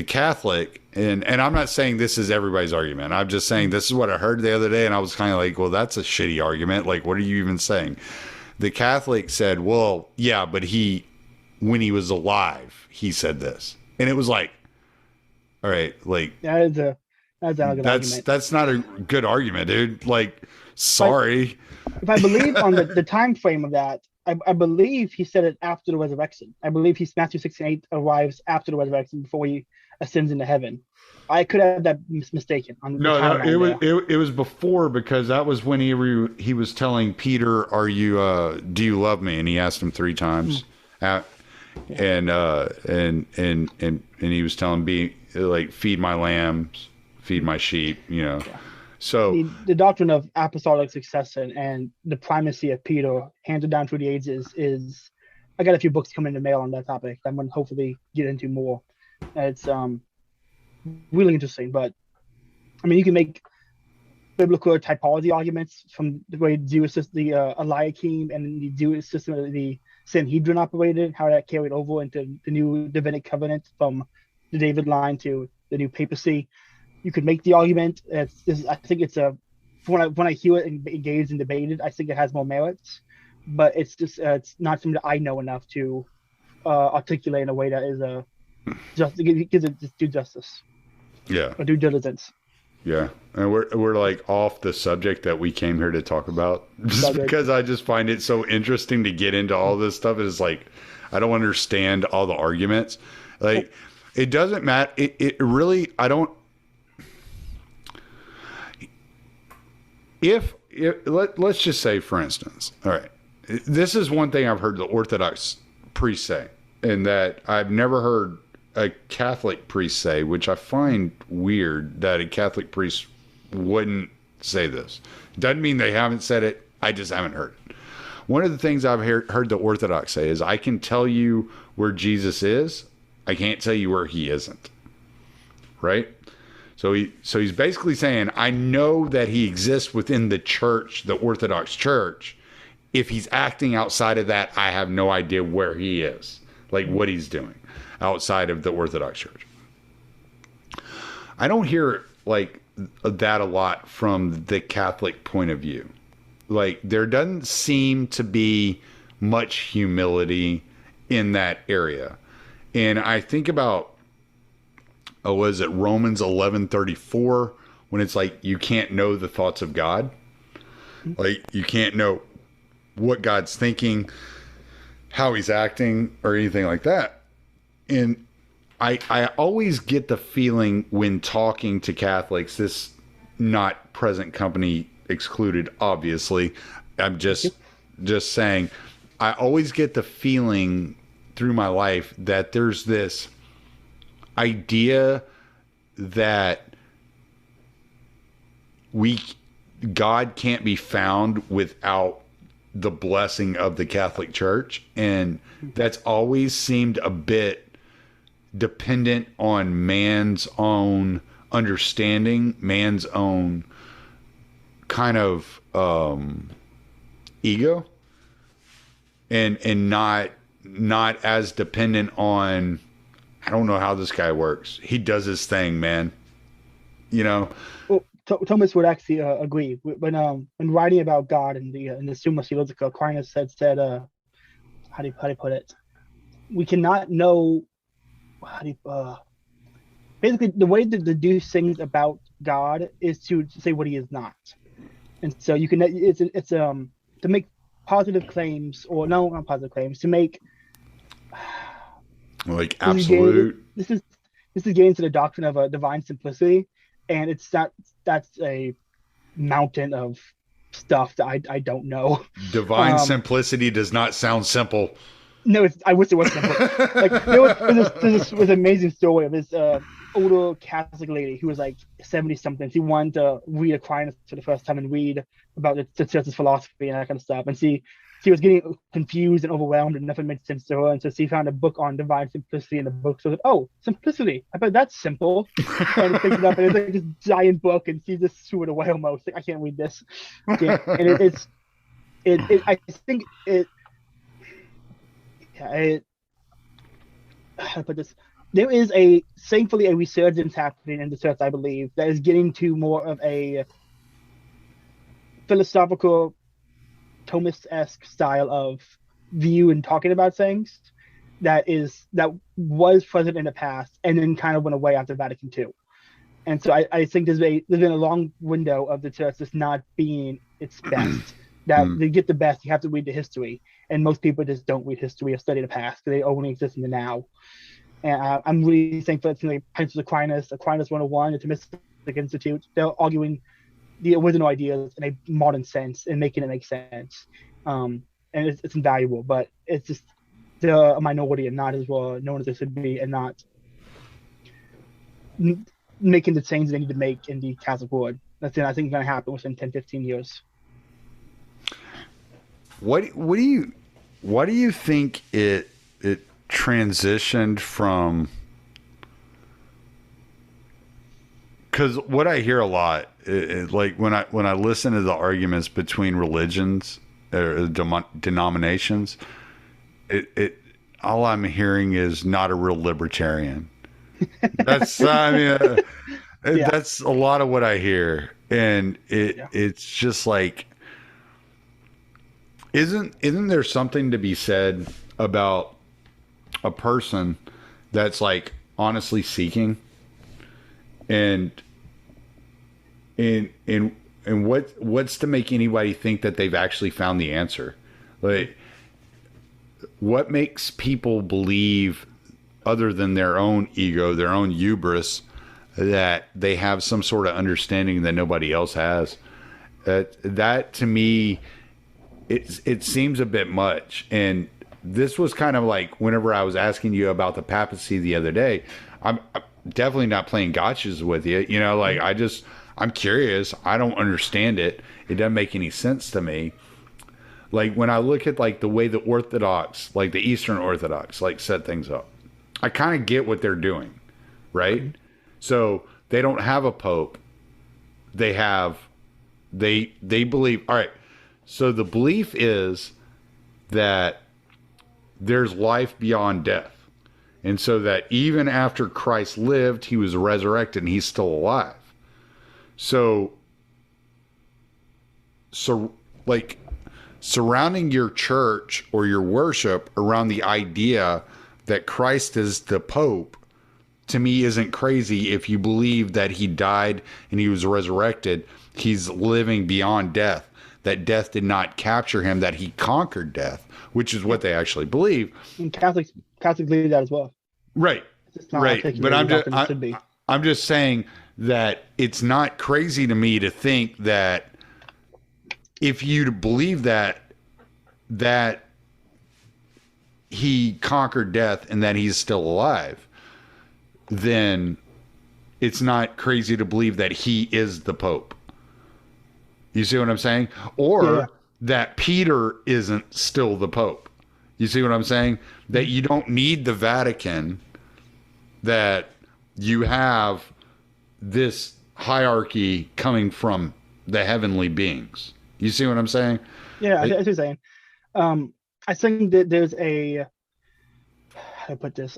Catholic, and I'm not saying this is everybody's argument. I'm just saying this is what I heard the other day, and I was kind of like, well, that's a shitty argument. Like, what are you even saying? The Catholic said, well, yeah, but when he was alive, he said this. And it was like, all right, like that's a good argument. That's not a good argument, dude. Like, sorry. If I believe on the time frame of that, I believe he said it after the resurrection. I believe Matthew 16:8 arrives after the resurrection before he ascends into heaven. I could have that mistaken. No, it was before, because that was when he was telling Peter, "Are you do you love me?" And he asked him 3 times, and he was telling me, feed my lambs, feed my sheep, Yeah. So the doctrine of apostolic succession and the primacy of Peter handed down through the ages is. I got a few books coming in the mail on that topic. I'm going to hopefully get into more. It's really interesting, but I mean, you can make biblical typology arguments from the way the Jewish system, the Eliakim and the Jewish system of the Sanhedrin operated, how that carried over into the new Davidic covenant from the David line to the new papacy. You could make the argument. I think it's when I hear it engaged and debated, I think it has more merits, but it's just it's not something that I know enough to articulate in a way that is just gives it due justice. Yeah. Or due diligence. Yeah, and we're like off the subject that we came here to talk about, just because I just find it so interesting to get into all this stuff. It's like I don't understand all the arguments. Like it doesn't matter. It really I don't. Let's just say, for instance, all right, this is one thing I've heard the Orthodox priests say, and that I've never heard a Catholic priest say, which I find weird that a Catholic priest wouldn't say this. Doesn't mean they haven't said it. I just haven't heard it. one of the things I've heard the Orthodox say is, I can tell you where Jesus is, I can't tell you where he isn't. Right? So he's basically saying, I know that he exists within the church, the Orthodox Church. If he's acting outside of that, I have no idea where he is, like what he's doing outside of the Orthodox Church. I don't hear like that a lot from the Catholic point of view. Like, there doesn't seem to be much humility in that area. And I think about, was it Romans 11:34, when it's like, you can't know the thoughts of God. Like, you can't know what God's thinking, how he's acting, or anything like that. And I always get the feeling when talking to Catholics, this not present company excluded, obviously, I'm just saying, I always get the feeling through my life that there's this idea that God can't be found without the blessing of the Catholic Church, and that's always seemed a bit dependent on man's own understanding, man's own kind of ego, and not as dependent on, I don't know how this guy works. He does his thing, man. You know. Well, Thomas would actually agree when writing about God in the Summa Theologica. Aquinas said how do you put it? We cannot know basically the way to deduce things about God is to say what he is not, and so you can it's to make positive claims, or no, not positive claims, to make like absolute. This is getting to the doctrine of a divine simplicity, and that's a mountain of stuff that I don't know. Divine simplicity does not sound simple. No, I wish it was simple. Like there's this amazing story of this older Catholic lady who was like 70 something. She wanted to read Aquinas for the first time and read about the church's philosophy and that kind of stuff. And she was getting confused and overwhelmed, and nothing made sense to her. And so she found a book on divine simplicity in the book. So oh, simplicity. I bet that's simple. And picked it up, and it's like this giant book, and she just threw it away almost. Like, I can't read this. Yeah. And I think how to put this? There is thankfully a resurgence happening in the church, I believe, that is getting to more of a philosophical, Thomist-esque style of view and talking about things that was present in the past and then kind of went away after Vatican II. And so I think there's been a long window of the church just not being its best. That to get the best, you have to read the history, and most people just don't read history or study the past. They only exist in the now. And I'm really thankful that like Principles Aquinas 101, the Thomism Institute, they're arguing the original ideas in a modern sense and making it make sense. And it's invaluable, but it's just they're a minority and not as well known as they should be, and not making the changes they need to make in the Catholic world. That's I think going to happen within 10-15 years. What do you think it transitioned from? Because what I hear a lot, like when I listen to the arguments between religions or denominations, it all I'm hearing is not a real libertarian. That's that's a lot of what I hear, and it's just like. Isn't there something to be said about a person that's like honestly seeking, and what's to make anybody think that they've actually found the answer? Like, what makes people believe, other than their own ego, their own hubris, that they have some sort of understanding that nobody else has? That to me, it seems a bit much. And this was kind of like whenever I was asking you about the papacy the other day, I'm definitely not playing gotchas with you. You know, like I'm curious. I don't understand it. It doesn't make any sense to me. Like when I look at like the way the Orthodox, like the Eastern Orthodox, like set things up, I kind of get what they're doing, right? Mm-hmm. So they don't have a pope. They have, they believe, all right. So the belief is that there's life beyond death. And so that even after Christ lived, he was resurrected and he's still alive. So like surrounding your church or your worship around the idea that Christ is the Pope, to me, isn't crazy if you believe that he died and he was resurrected. He's living beyond death, that death did not capture him, that he conquered death, which is what they actually believe. And Catholics believe that as well. Right. It's not Right. But I'm just saying that it's not crazy to me to think that if you believe that he conquered death and that he's still alive, then it's not crazy to believe that he is the Pope. You see what I'm saying? Or that Peter isn't still the Pope. You see what I'm saying? That you don't need the Vatican, that you have this hierarchy coming from the heavenly beings. You see what I'm saying? Yeah, I see what you're saying. I think that there's a, how do I put this?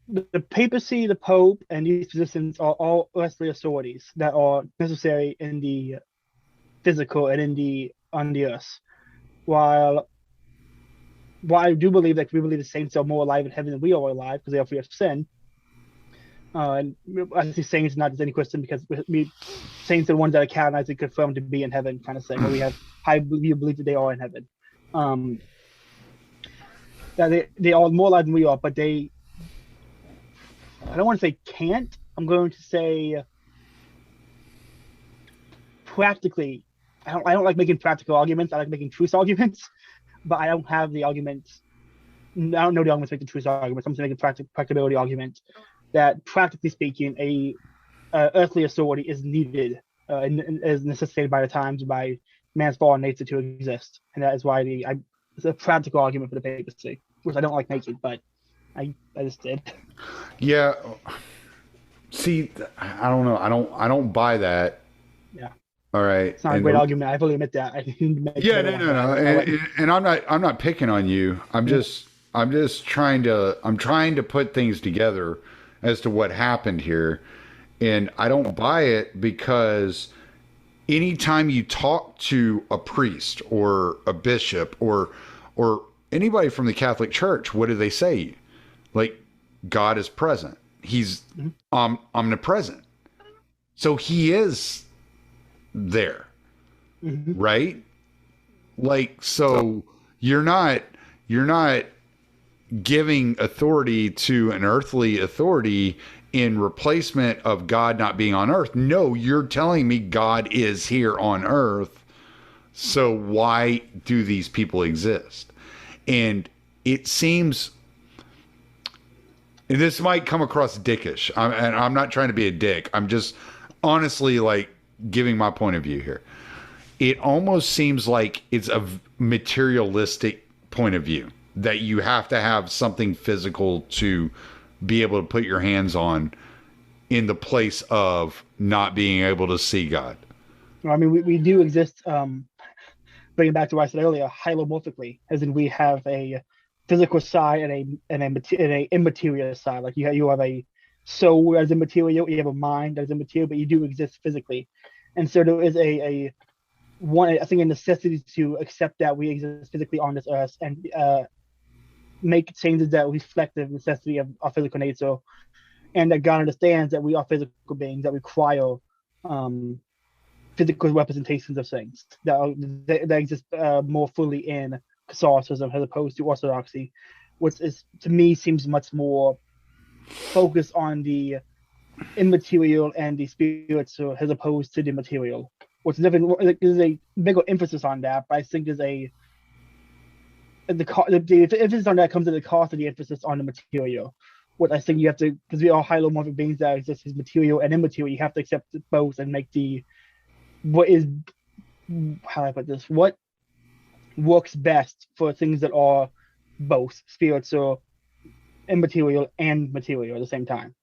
The papacy, the Pope, and these positions are all earthly authorities that are necessary in the physical and on the earth. While I do believe that we believe the saints are more alive in heaven than we are alive because they are free of sin. And I see saints not as any question because saints are the ones that are canonized and confirmed to be in heaven, kind of thing. Where we have high belief that they are in heaven. That they are more alive than we are, but I don't want to say can't. I'm going to say practically. I don't like making practical arguments. I like making truth arguments, but I don't have the arguments. I don't know the arguments to make the truth arguments. I'm just making practicability argument that, practically speaking, a earthly authority is needed and is necessitated by the times by man's fallen nature to exist, and that is why it's a practical argument for the papacy, which I don't like making, but I just did. Yeah. See, I don't know. I don't buy that. Yeah. All right. It's not a great argument. I fully admit that. No. And I'm not picking on you. I'm just trying to put things together as to what happened here. And I don't buy it because anytime you talk to a priest or a bishop or anybody from the Catholic Church, what do they say? Like, God is present. He's omnipresent. So he is there, right? Like, so you're not giving authority to an earthly authority in replacement of God not being on earth. No, you're telling me God is here on earth. So why do these people exist? And it seems, and this might come across dickish, and I'm not trying to be a dick. I'm just honestly like giving my point of view here. It almost seems like it's a materialistic point of view, that you have to have something physical to be able to put your hands on in the place of not being able to see God. Well, I mean, we do exist, bringing back to what I said earlier, hylomorphically, as in we have a physical side and a immaterial side. Like you have a soul as immaterial, you have a mind as immaterial, but you do exist physically. And so there is a necessity to accept that we exist physically on this earth and make changes that reflect the necessity of our physical nature, and that God understands that we are physical beings that require physical representations of things that exist more fully in Catholicism as opposed to Orthodoxy, which is, to me, seems much more focused on the immaterial and the spiritual as opposed to the material. Which is a bigger emphasis on that, but I think the emphasis on that comes at the cost of the emphasis on the material. What I think you have to, because we are hylomorphic beings that exist as material and immaterial, you have to accept both and make what works best for things that are both spiritual, immaterial, and material at the same time.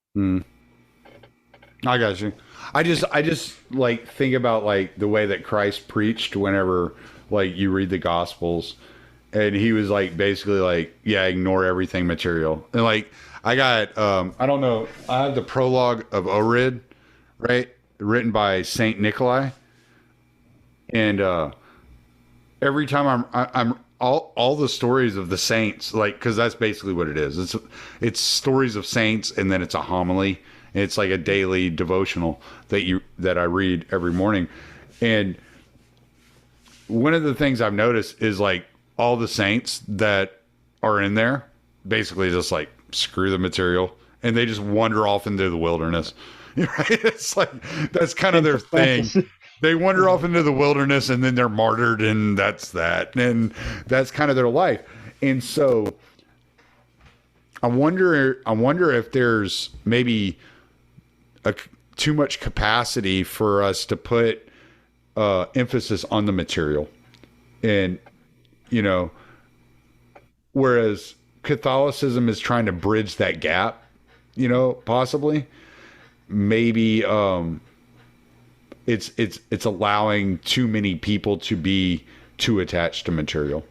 I got you. I just like think about like the way that Christ preached whenever like you read the Gospels, and he was like basically like, yeah, ignore everything material. And like I got I don't know, I have the prologue of Orid, right, written by Saint Nikolai, and every time I'm all the stories of the saints, like, because that's basically what it is. It's stories of saints, and then it's a homily. It's like a daily devotional that I read every morning. And one of the things I've noticed is like all the saints that are in there basically just like screw the material, and they just wander off into the wilderness. Right? It's like that's kind of their thing. They wander off into the wilderness, and then they're martyred, and that's that. And that's kind of their life. And so I wonder if there's maybe too much capacity for us to put emphasis on the material. And, you know, whereas Catholicism is trying to bridge that gap, you know, possibly, maybe it's allowing too many people to be too attached to material.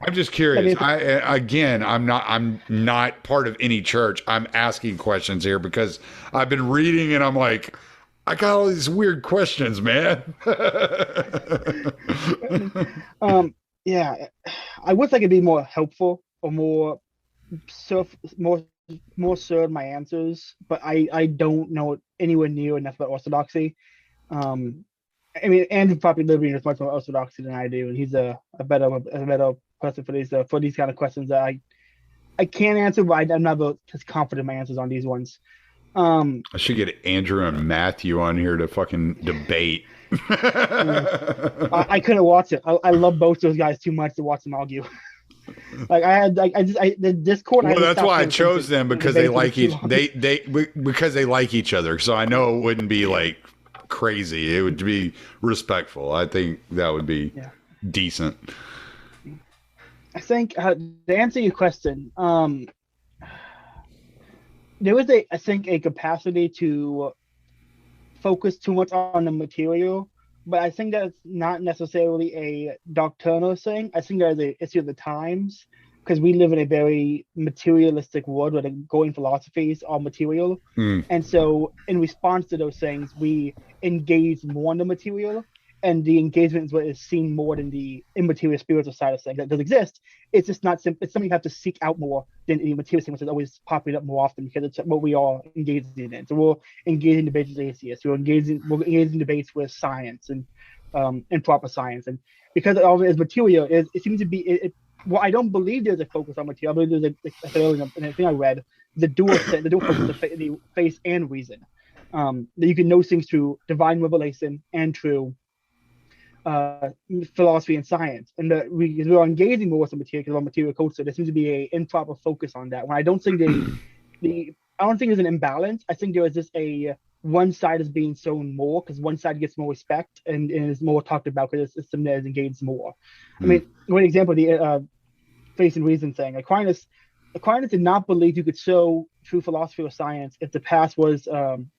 I'm just curious. I'm not part of any church. I'm asking questions here because I've been reading and I'm like, I got all these weird questions, man. Yeah, I wish I could be more helpful or more serve my answers, but I don't know anywhere near enough about orthodoxy. I mean, Andrew probably living is much more orthodoxy than I do, and he's a better person for these kind of questions that I can't answer, but I'm not as confident in my answers on these ones. I should get Andrew and Matthew on here to fucking debate. I couldn't watch it. I love both those guys too much to watch them argue. Like the Discord. Well, that's why I chose them, because they like because they like each other. So I know it wouldn't be like crazy. It would be respectful. I think that would be decent. I think to answer your question, there was a capacity to focus too much on the material, but I think that's not necessarily a doctrinal thing. I think there's an issue of the times, because we live in a very materialistic world where the going philosophies are material. And so in response to those things, we engage more in the material, and the engagement is what is seen more than the immaterial spiritual side of things that does exist. It's just not simple. It's something you have to seek out more than the material thing, which is always popping up more often because it's what we are engaging in. So we're engaging in debates with atheists. We're engaging in debates with science and proper science. And because all of it is material, it seems to be well, I don't believe there's a focus on material. I believe there's in a thing I read, the dual focus of the faith and reason. That you can know things through divine revelation and through philosophy and science, and we're engaging more with the material because of our material culture. There seems to be an improper focus on that. When I don't think I don't think there's an imbalance. I think there is just one side is being shown more because one side gets more respect and is more talked about because it's something that is engaged more. I mean, one example, the faith and reason thing. Aquinas did not believe you could show true philosophy or science if the past was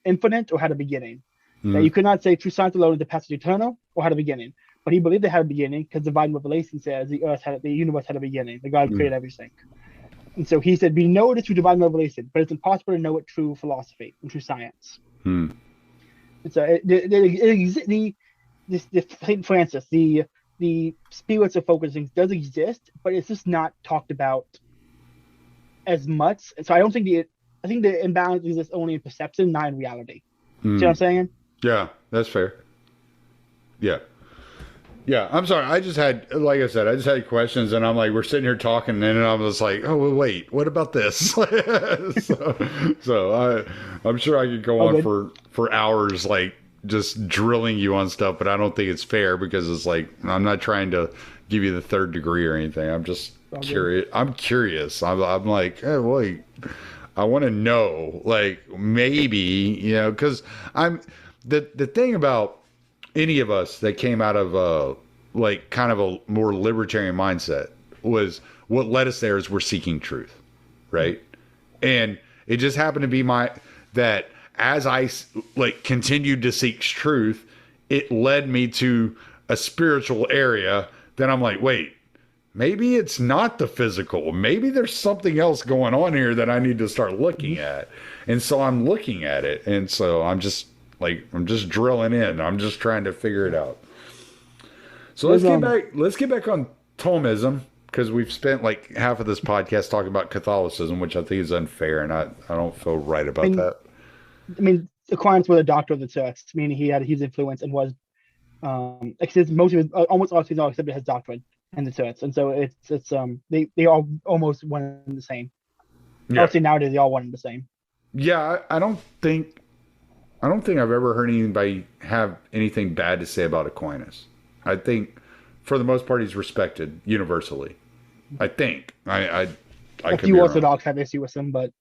infinite or had a beginning. That you could not say true science alone is the past is eternal or had a beginning. But he believed they had a beginning because divine revelation says the universe had a beginning. The God created everything. And so he said, we know it through divine revelation, but it's impossible to know it through philosophy and through science. And so St. Francis, the spiritual focusing does exist, but it's just not talked about as much. So I think the imbalance exists only in perception, not in reality. See what I'm saying? Yeah, that's fair. Yeah. I'm sorry. I just had questions, and I'm like, we're sitting here talking, and I was like, oh, well, wait, what about this? so I'm sure I could go on for hours, like just drilling you on stuff, but I don't think it's fair because it's like, I'm not trying to give you the third degree or anything. I'm just curious. I'm curious. I'm like, hey, wait, I want to know, like, maybe, you know, because the thing about any of us that came out of like kind of a more libertarian mindset was what led us there is we're seeking truth, right? And it just happened to be that as I like continued to seek truth, it led me to a spiritual area. Then I'm like, wait, maybe it's not the physical. Maybe there's something else going on here that I need to start looking at. And so I'm looking at it. And so I'm just drilling in. I'm just trying to figure it out. So let's get back on Thomism, because we've spent like half of this podcast talking about Catholicism, which I think is unfair, and I don't feel right about that. I mean, Aquinas was a doctor of the church, meaning he had his influence and was most of his, almost all of his accepted his doctrine in the church, and so they all almost one and the same. Yeah. Obviously nowadays they all one and the same. Yeah, I don't think I've ever heard anybody have anything bad to say about Aquinas. I think for the most part he's respected universally. I think. I a few Orthodox have issue with him, but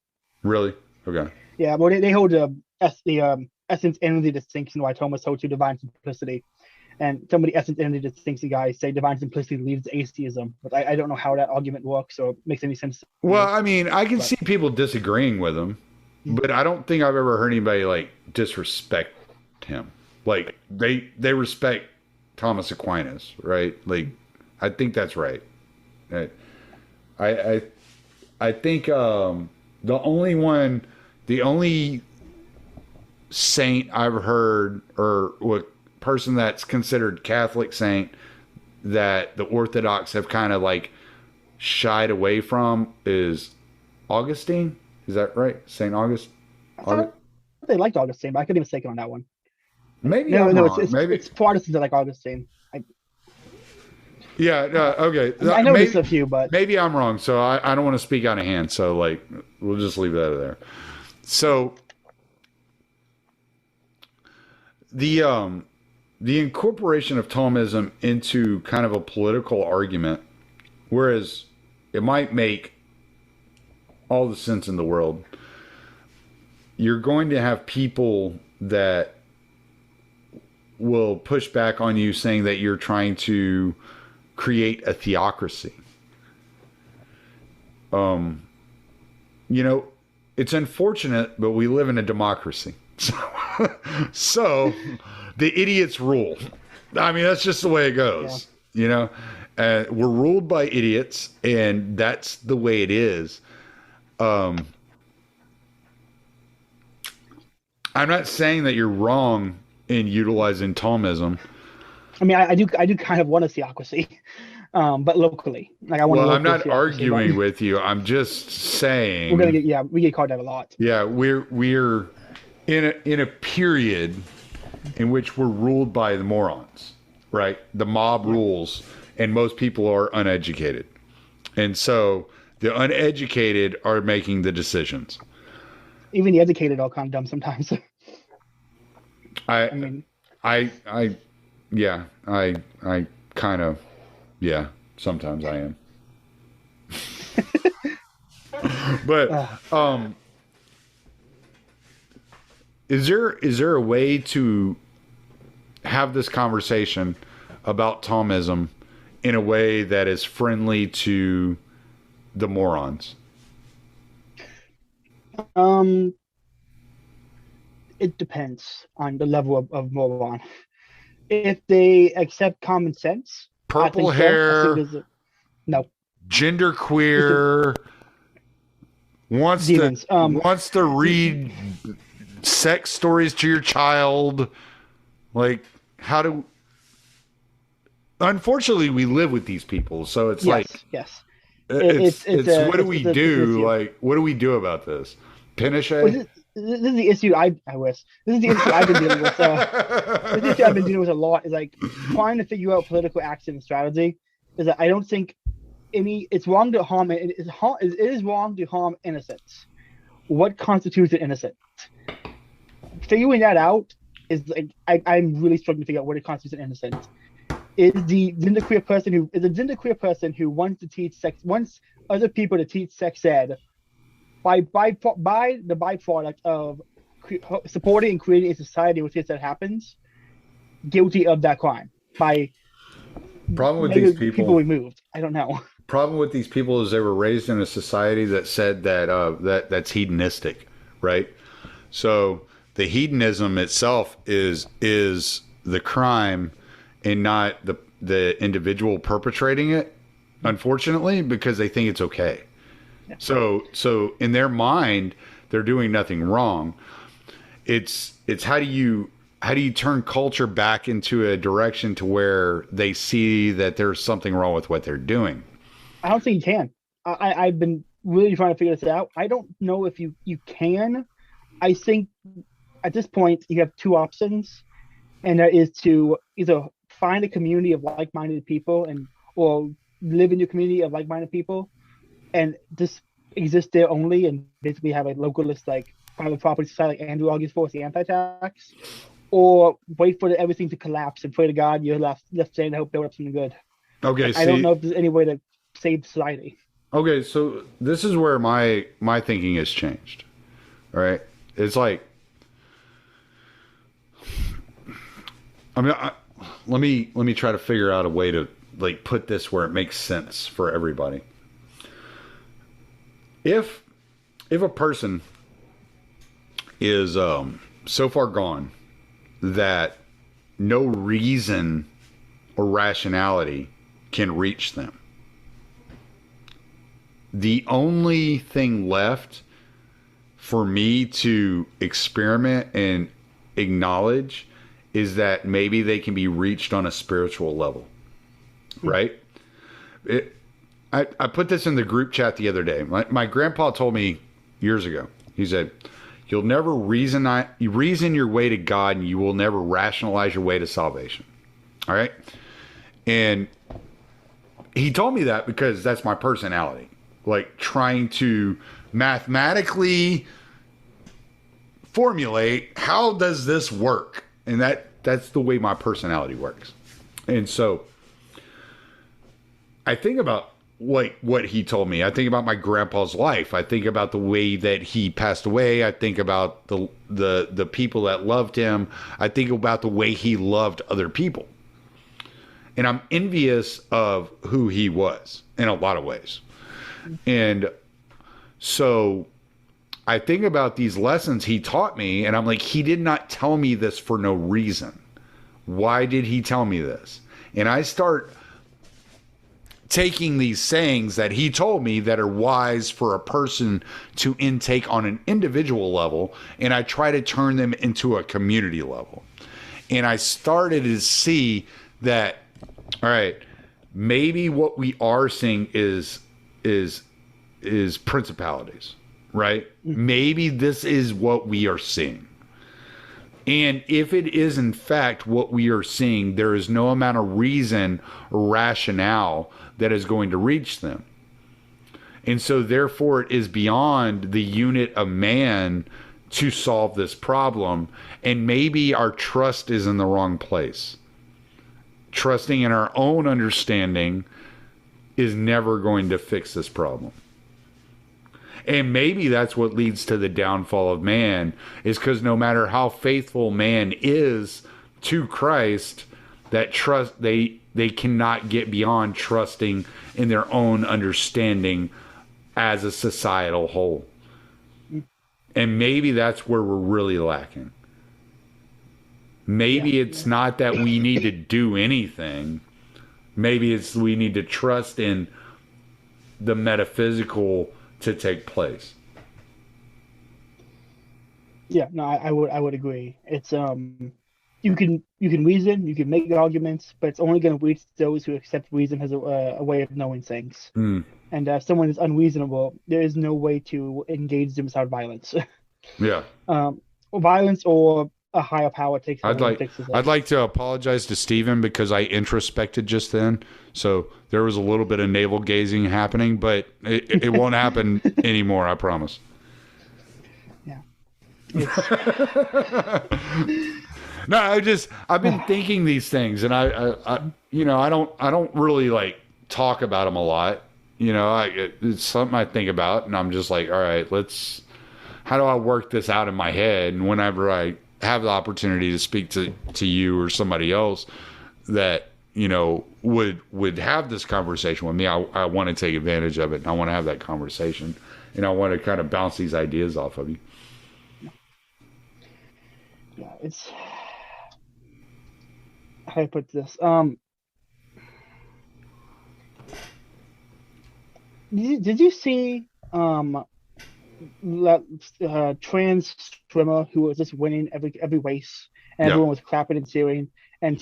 really? Okay. Yeah, well they hold the essence energy distinction, why Thomas holds to divine simplicity. And some of the essence energy distinction guys say divine simplicity leads to atheism. But I don't know how that argument works or makes any sense. Well, I mean, I can see people disagreeing with him, but I don't think I've ever heard anybody like disrespect him. Like they respect Thomas Aquinas, right? Like I think that's right. I think the only saint I've heard, or what person that's considered Catholic saint that the Orthodox have kind of like shied away from, is Augustine. Is that right? Saint August? They liked Augustine, but I could be mistaken on that one. Maybe it's Protestants that like Augustine. Okay. I know there's a few, but maybe I'm wrong. So I don't want to speak out of hand. So like, we'll just leave that there. So the incorporation of Thomism into kind of a political argument, whereas it might make all the sense in the world, you're going to have people that will push back on you saying that you're trying to create a theocracy. It's unfortunate, but we live in a democracy. So the idiots rule. I mean, that's just the way it goes. Yeah. We're ruled by idiots, and that's the way it is. I'm not saying that you're wrong in utilizing Thomism. I mean, I do kind of want a theocracy, but locally. Like I want. Well, I'm not arguing with you. I'm just saying we get called that a lot. Yeah, we're in a period in which we're ruled by the morons, right? The mob rules, and most people are uneducated, and so the uneducated are making the decisions. Even the educated are kind of dumb sometimes. I kind of, sometimes I am. But is there a way to have this conversation about Thomism in a way that is friendly to the morons? It depends on the level of moron. If they accept common sense, purple hair, no, genderqueer, wants to read sex stories to your child. Like, unfortunately we live with these people, so it's yes. It's what do we do? Like, what do we do about this? Pinochet? This is the issue This is the issue I've been dealing with. This issue I've been dealing with a lot is like trying to figure out political action and strategy. Is that I don't think it's wrong to harm it. It is wrong to harm innocents. What constitutes an innocent? Figuring that out is like I'm really struggling to figure out what it constitutes an innocent. Is the genderqueer person who wants to teach sex, wants other people to teach sex ed by the byproduct of supporting and creating a society with which that happens, guilty of that crime by Problem with maybe these people people. we moved. I don't know. Problem with these people is they were raised in a society that said that that's hedonistic, right? So the hedonism itself is the crime, and not the individual perpetrating it. Unfortunately, because they think it's okay. Yeah. So in their mind, they're doing nothing wrong. It's how do you turn culture back into a direction to where they see that there's something wrong with what they're doing? I don't think you can. I've been really trying to figure this out. I don't know if you can. I think at this point you have two options, and that is to either find a community of like-minded people or live in your community of like-minded people and just exist there only, and basically have a localist like private property society like Andrew argues for with the anti-tax, or wait for everything to collapse and pray to God you're left standing to help build up something good. Okay, I don't know if there's any way to save society. Okay, so this is where my thinking has changed. All right, it's like, let me try to figure out a way to like put this where it makes sense for everybody. If a person is so far gone that no reason or rationality can reach them, the only thing left for me to experiment and acknowledge is that maybe they can be reached on a spiritual level, right? I put this in the group chat the other day. My grandpa told me years ago, he said, you'll never reason your way to God, and you will never rationalize your way to salvation. All right? And he told me that because that's my personality. Like trying to mathematically formulate, how does this work? And that's the way my personality works. And so I think about like what he told me. I think about my grandpa's life. I think about the way that he passed away. I think about the people that loved him. I think about the way he loved other people. And I'm envious of who he was in a lot of ways. And so I think about these lessons he taught me, and I'm like, he did not tell me this for no reason. Why did he tell me this? And I start taking these sayings that he told me that are wise for a person to intake on an individual level, and I try to turn them into a community level. And I started to see that, all right, maybe what we are seeing is principalities, right? Maybe this is what we are seeing. And if it is in fact what we are seeing, there is no amount of reason or rationale that is going to reach them. And so therefore it is beyond the unit of man to solve this problem. And maybe our trust is in the wrong place. Trusting in our own understanding is never going to fix this problem. And maybe that's what leads to the downfall of man, is because no matter how faithful man is to Christ, that trust they cannot get beyond trusting in their own understanding as a societal whole. And maybe that's where we're really lacking. Maybe it's not that we need to do anything. Maybe it's we need to trust in the metaphysical to take place. Yeah, no, I would agree. It's you can reason, you can make arguments, but it's only going to reach those who accept reason as a way of knowing things. And if someone is unreasonable, there is no way to engage them without violence. Yeah. Violence or a higher power takes. I'd like to apologize to Stephen because I introspected just then. So there was a little bit of navel gazing happening, but it won't happen anymore. I promise. Yeah. No, I've been thinking these things, and I don't really like talk about them a lot. It's something I think about, and I'm just like, all right, how do I work this out in my head? And whenever I have the opportunity to speak to you or somebody else that would have this conversation with me, I want to take advantage of it, and I want to have that conversation, and I want to kind of bounce these ideas off of you. Yeah, it's how do I put this? Did you see trans swimmer who was just winning every race, and everyone was clapping and cheering, and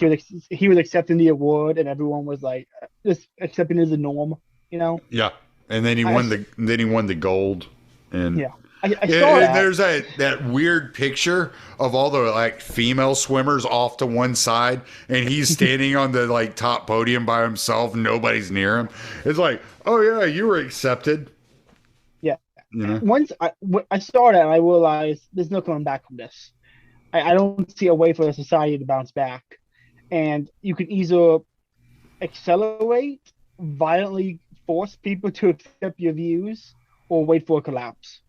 he was accepting the award, and everyone was like just accepting it as a norm, Yeah, and then he won the gold, and yeah. I saw that. There's that weird picture of all the like female swimmers off to one side, and he's standing on the like top podium by himself. Nobody's near him. It's like, oh yeah, you were accepted. Yeah. Once I saw that, I realized there's no coming back from this. I don't see a way for the society to bounce back, and you can either accelerate, violently force people to accept your views, or wait for a collapse.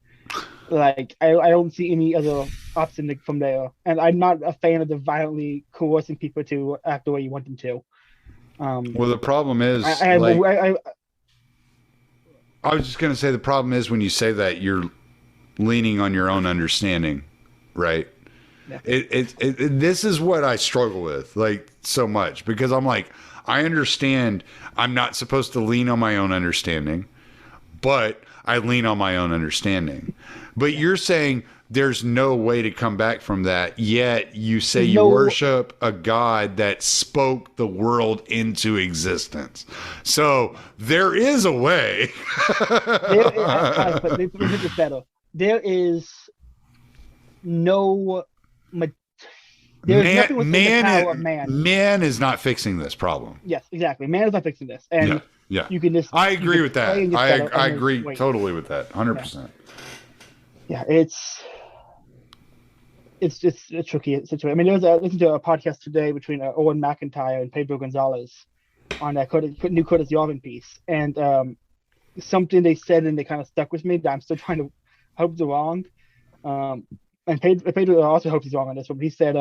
Like I don't see any other option from there, and I'm not a fan of the violently coercing people to act the way you want them to. Well, the problem is, I was just gonna say the problem is when you say that you're leaning on your own understanding, right? Yeah. This is what I struggle with like so much, because I'm like, I understand I'm not supposed to lean on my own understanding, but I lean on my own understanding. But you're saying there's no way to come back from that, yet you say you worship a God that spoke the world into existence. So there is a way. But this is better. There is no... There's nothing within the power of man. Man is not fixing this problem. Yes, exactly. Man is not fixing this. And yeah. You can just... I agree with that. I agree totally with that. 100%. Yeah, it's just a tricky situation. I mean, listened to a podcast today between Owen McIntyre and Pedro Gonzalez on that new Curtis Yarvin piece, and something they said and they kind of stuck with me that I'm still trying to hope they're wrong. And Pedro also hopes he's wrong on this one. But he said,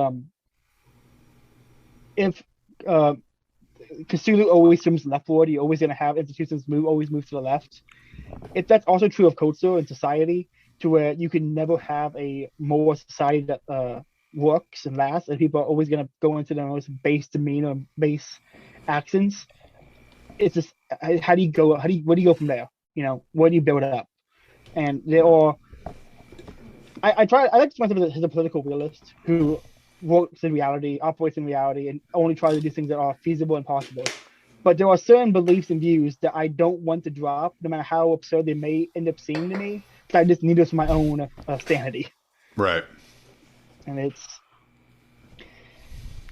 if Cthulhu always swims leftward, you're always going to have institutions always move to the left. If that's also true of culture and society, to where you can never have a more society that works and lasts, and people are always going to go into their most base demeanor, base actions. It's just, how do you go? Where do you go from there? Where do you build it up? And there are. I like to myself as a political realist who works in reality, operates in reality, and only tries to do things that are feasible and possible. But there are certain beliefs and views that I don't want to drop, no matter how absurd they may end up seeming to me. I just need this for my own sanity. Right. And it's,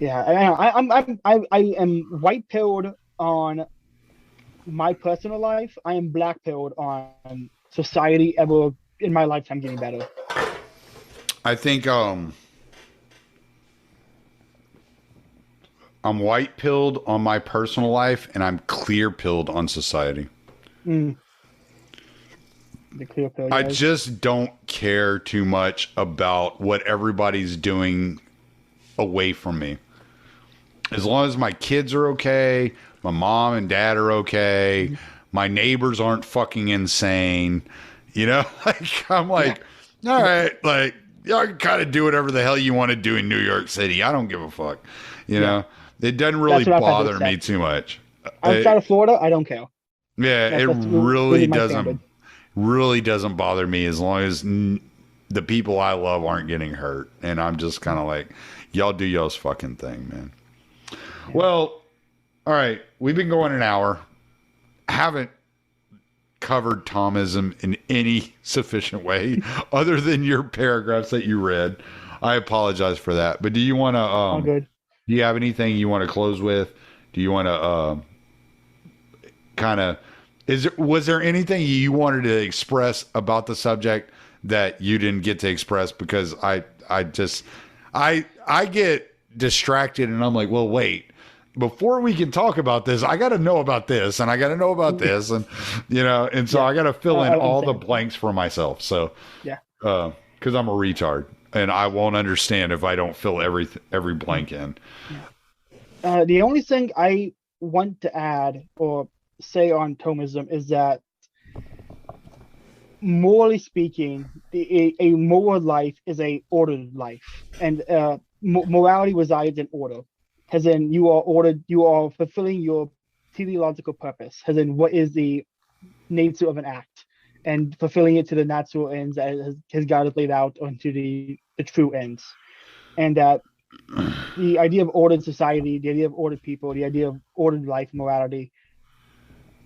I am white pilled on my personal life. I am black pilled on society ever in my lifetime getting better. I think I'm white pilled on my personal life, and I'm clear pilled on society. The clear pill, I just don't care too much about what everybody's doing away from me. As long as my kids are okay, my mom and dad are okay, my neighbors aren't fucking insane, like I'm like, all right, like y'all can kind of do whatever the hell you want to do in New York City. I don't give a fuck. It doesn't really bother me too much. Outside of Florida, I don't care. Yeah, it really doesn't. Really doesn't bother me as long as the people I love aren't getting hurt. And I'm just kind of like, y'all do y'all's fucking thing, man. Well, all right. We've been going an hour. Haven't covered Thomism in any sufficient way other than your paragraphs that you read. I apologize for that. But do you want to, all good. Do you have anything you want to close with? Do you want to kind of, was there anything you wanted to express about the subject that you didn't get to express? Because I get distracted and I'm like, well, wait, before we can talk about this, I got to know about this and I got to know about this. And, and so I got to fill in all the blanks for myself. So, cause I'm a retard and I won't understand if I don't fill every blank in. The only thing I want to add or say on Thomism is that, morally speaking, a moral life is a ordered life, and morality resides in order. As in, you are ordered, you are fulfilling your teleological purpose. As in, what is the nature of an act, and fulfilling it to the natural ends that has God has laid out onto the true ends. And that the idea of ordered society, the idea of ordered people, the idea of ordered life, morality,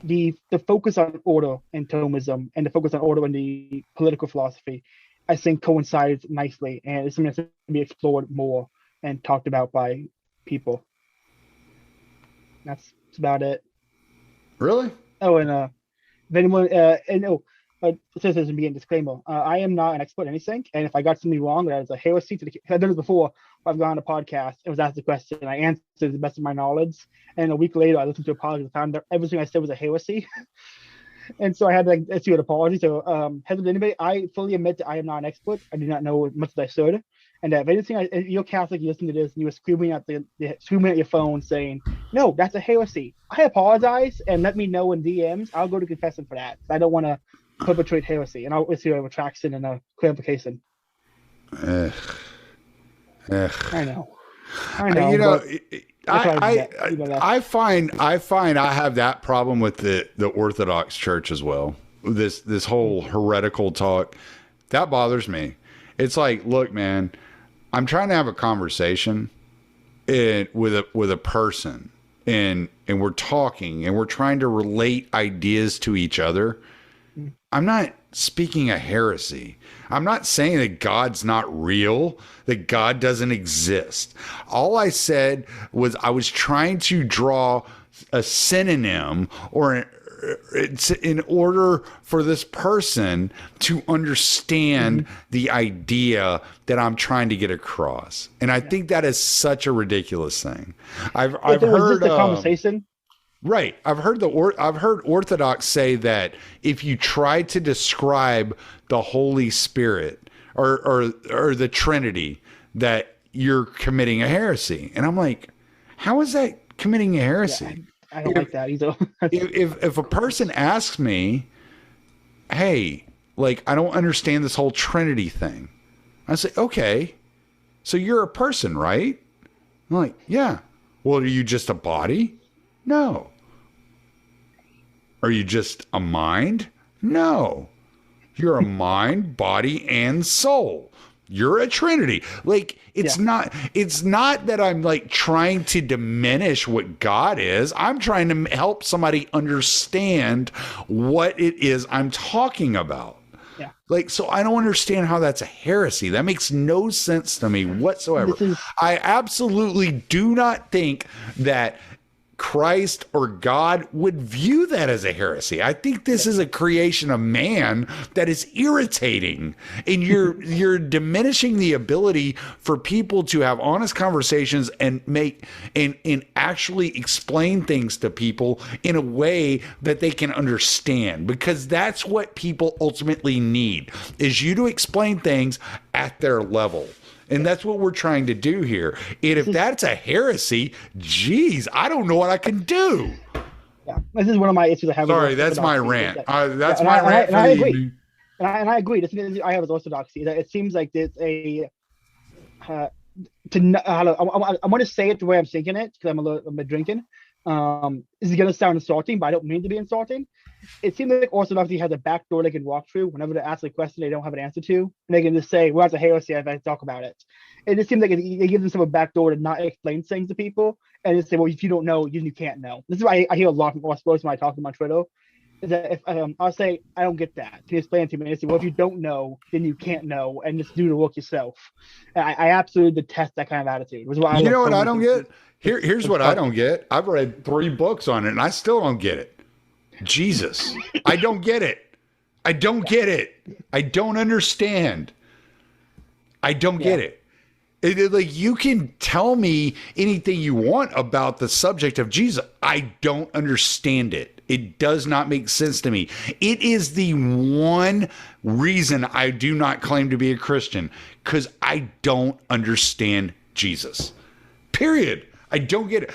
the focus on order in Thomism and the focus on order in the political philosophy, I think coincides nicely, and it's something that's to be explored more and talked about by people. That's about it. Really? Oh, and if anyone, this is me a disclaimer. I am not an expert in anything, and if I got something wrong, that is a heresy to the. I've done this before. I've gone on a podcast. It was asked the question, and I answered to the best of my knowledge. And a week later, I listened to a podcast and found that everything I said was a heresy. And so I had to issue an apology. So, heads anybody, I fully admit that I am not an expert. I do not know as much as I should. And if anything, you're Catholic, you listen to this, and you were screaming at screaming at your phone saying, "No, that's a heresy." I apologize, and let me know in DMs. I'll go to confession for that. I don't want to perpetrate heresy, and I'll issue a retraction and a clarification. I know. You know, I find I have that problem with the Orthodox Church as well. This whole heretical talk that bothers me. It's like, look, man, I'm trying to have a conversation with a person, and we're talking and we're trying to relate ideas to each other. I'm not speaking a heresy. I'm not saying that God's not real, that God doesn't exist. All I said was I was trying to draw a synonym or it's in order for this person to understand the idea that I'm trying to get across. And I think that is such a ridiculous thing. I've heard the conversation. Right. I've heard Orthodox say that if you try to describe the Holy Spirit or the Trinity, that you're committing a heresy. And I'm like, how is that committing a heresy? Yeah, I don't like that either. if a person asks me, hey, like, I don't understand this whole Trinity thing, I say, okay, so you're a person, right? I'm like, yeah. Well, are you just a body? No. Are you just a mind? No. You're a mind, body, and soul. You're a Trinity. Like, it's not that I'm like trying to diminish what God is. I'm trying to help somebody understand what it is I'm talking about. Yeah. Like, so I don't understand how that's a heresy. That makes no sense to me whatsoever. I absolutely do not think that Christ or God would view that as a heresy. I think this is a creation of man that is irritating, and you're diminishing the ability for people to have honest conversations and make and actually explain things to people in a way that they can understand, because that's what people ultimately need, is you to explain things at their level. And that's what we're trying to do here. And if that's a heresy, geez, I don't know what I can do. Yeah, this is one of my issues I have. Sorry, that's my rant. That's my rant. And I agree. And I agree. The thing I have with orthodoxy, that it seems like there's a I want to say it the way I'm thinking it, because I'm a bit drinking. This is gonna sound insulting, but I don't mean to be insulting. It seems like orthodoxy has a back door they can walk through whenever they ask a question they don't have an answer to, and they can just say, "Well, that's a heresy if I talk about it." And it seems like it gives themselves a back door to not explain things to people, and just say, "Well, if you don't know, you can't know." This is why I hear a lot from Orthodox when I talk to them on Twitter. Is that if I'll say, "I don't get that," can you explain it to me? And they say, "Well, if you don't know, then you can't know, and just do the work yourself." And I absolutely detest that kind of attitude. Which is why you know what I don't get? Here's what I don't get. I've read 3 books on it, and I still don't get it. Jesus. I don't get it. I don't get it. I don't understand. I don't get it. Like, you can tell me anything you want about the subject of Jesus. I don't understand it. It does not make sense to me. It is the one reason I do not claim to be a Christian, because I don't understand Jesus. Period. I don't get it.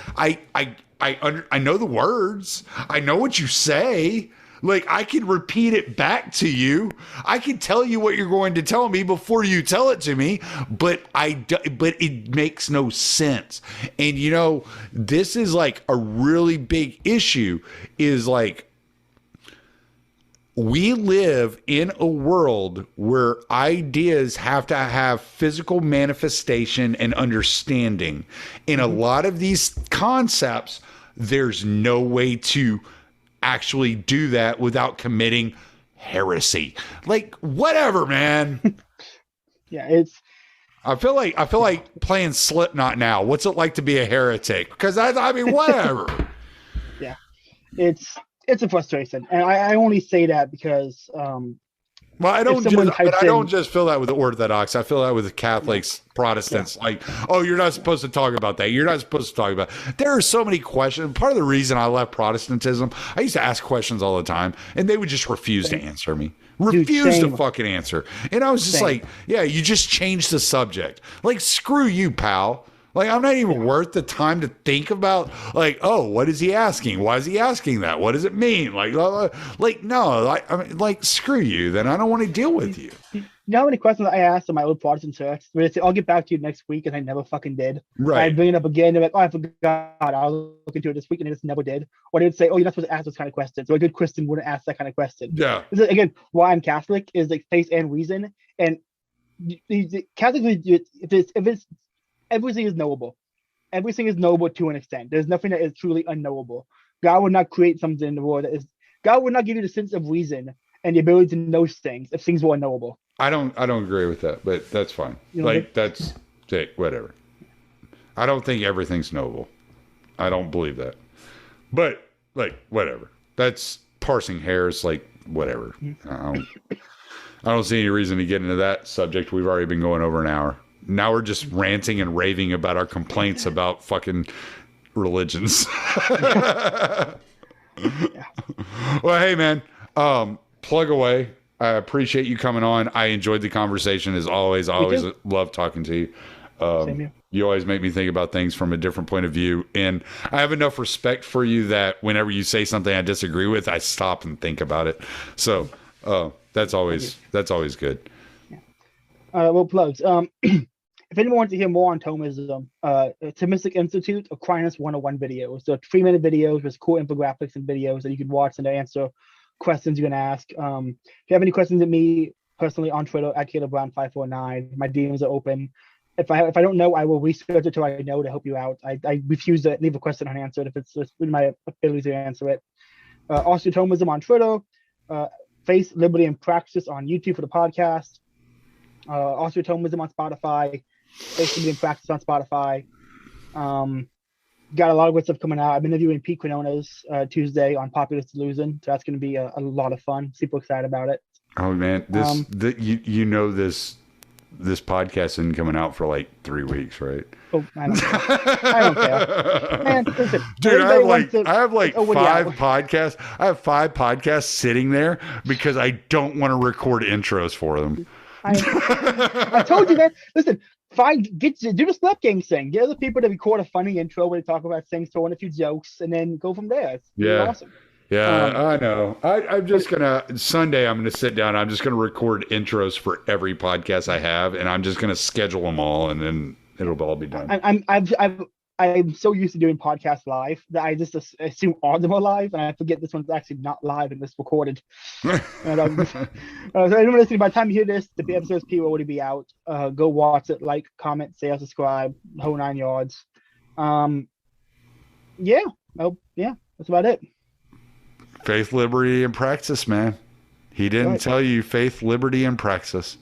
I know the words. I know what you say. Like, I can repeat it back to you. I can tell you what you're going to tell me before you tell it to me, but it makes no sense. And, you know, this is like a really big issue is like, we live in a world where ideas have to have physical manifestation and understanding. In a lot of these concepts, there's no way to actually do that without committing heresy. Like, whatever, man. Yeah, I feel like playing Slipknot now. What's it like to be a heretic? Because I mean, whatever. yeah, it's a frustration, and I only say that because well, I don't just feel that with the Orthodox. I feel that with the Catholics, Protestants. Yeah. Like, oh, you're not supposed to talk about that. You're not supposed to talk about it. There are so many questions. Part of the reason I left Protestantism, I used to ask questions all the time, and they would just refuse to answer me. Refuse to fucking answer. And I was just like, yeah, you just changed the subject. Like, screw you, pal. Like, I'm not even worth the time to think about, like, oh, what is he asking? Why is he asking that? What does it mean? Like no, I mean, like, screw you. Then I don't want to deal with you. You know how many questions I asked in my old Protestant church? Where they say, I'll get back to you next week, and I never fucking did. Right. I'd bring it up again. They're like, oh, I forgot. I'll look into it this week, and they just never did. Or they would say, oh, you're not supposed to ask those kind of questions. So a good Christian wouldn't ask that kind of question. Yeah. This is, again, why I'm Catholic is like faith and reason. And Catholic, if it's everything is knowable. Everything is knowable to an extent. There's nothing that is truly unknowable. God would not create something in the world that is. God would not give you the sense of reason and the ability to know things if things were unknowable. I don't agree with that, but that's fine. You know, like, that's whatever. I don't think everything's knowable. I don't believe that. But like, whatever. That's parsing hairs. Like, whatever. I don't see any reason to get into that subject. We've already been going over an hour. Now we're just ranting and raving about our complaints about fucking religions. Yeah. Well, hey, man, plug away. I appreciate you coming on. I enjoyed the conversation as always. I always love talking to you. Same here. You always make me think about things from a different point of view. And I have enough respect for you that whenever you say something I disagree with, I stop and think about it. So that's always good. Yeah. Well, plugs. If anyone wants to hear more on Thomism, Thomistic Institute, Aquinas 101 videos. So 3-minute videos with cool infographics and videos that you can watch and to answer questions you can ask. If you have any questions at me personally on Twitter at CalebBrown549, my DMs are open. If I don't know, I will research it till I know to help you out. I refuse to leave a question unanswered if it's within my ability to answer it. Also Thomism on Twitter, Faith, Liberty, and Praxis on YouTube for the podcast. Also Thomism on Spotify. Basically in Praxis on Spotify. Got a lot of good stuff coming out. I'm interviewing Pete Quinones Tuesday on Populist Delusion, so that's going to be a lot of fun. Super excited about it. Oh man, this podcast isn't coming out for like 3 weeks, right? Oh, I don't care. I don't care. Man, listen, dude, I have like 5 podcasts. I have 5 podcasts sitting there because I don't want to record intros for them. I told you that. Listen, do the Slap Gang thing. Get other people to record a funny intro where they talk about things, throw in a few jokes, and then go from there. It's awesome. Yeah, I know. I'm just gonna Sunday. I'm gonna sit down. I'm just gonna record intros for every podcast I have, and I'm just gonna schedule them all, and then it'll all be done. I'm so used to doing podcasts live that I just assume all of them are live, and I forget this one's actually not live and it's recorded. So anyone listening, by the time you hear this, the episode's will already be out. Go watch it, like, comment, share, subscribe, the whole 9 yards. Yeah, that's about it. Faith, liberty, and praxis, man. He didn't tell you faith, liberty, and praxis.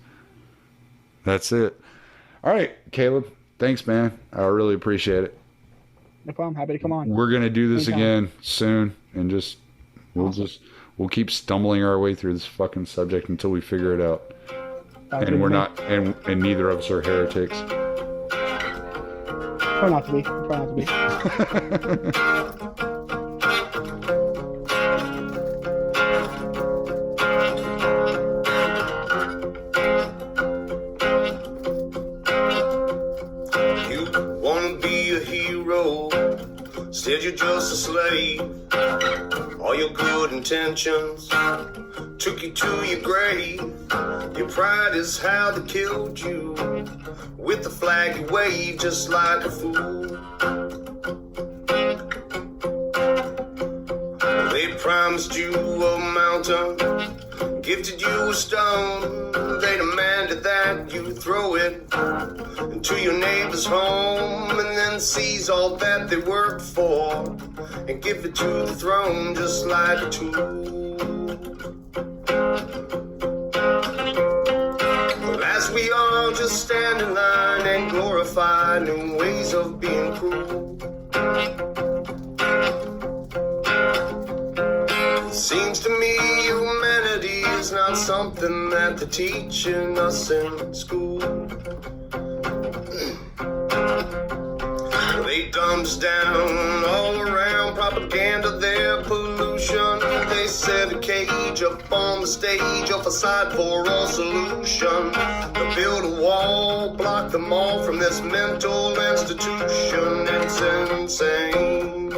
That's it. All right, Caleb. Thanks, man. I really appreciate it. No problem. Happy to come on. We're gonna do this again soon, and we'll keep stumbling our way through this fucking subject until we figure it out. And we're not, and neither of us are heretics. Try not to be. Try not to be. Instead you're just a slave. All your good intentions took you to your grave. Your pride is how they killed you. With the flag you wave just like a fool. They promised you a mountain, gifted you a stone. They demanded that you throw it into your neighbor's home, and then seize all that they worked for and give it to the throne just like a tool. Well, as we all just stand in line and glorify new ways of being cruel, seems to me humanity is not something that they're teaching us in school. They dumbs down all around, propaganda, their pollution. They set a cage up on the stage, a facade for all solution. They build a wall, block them all from this mental institution. It's insane.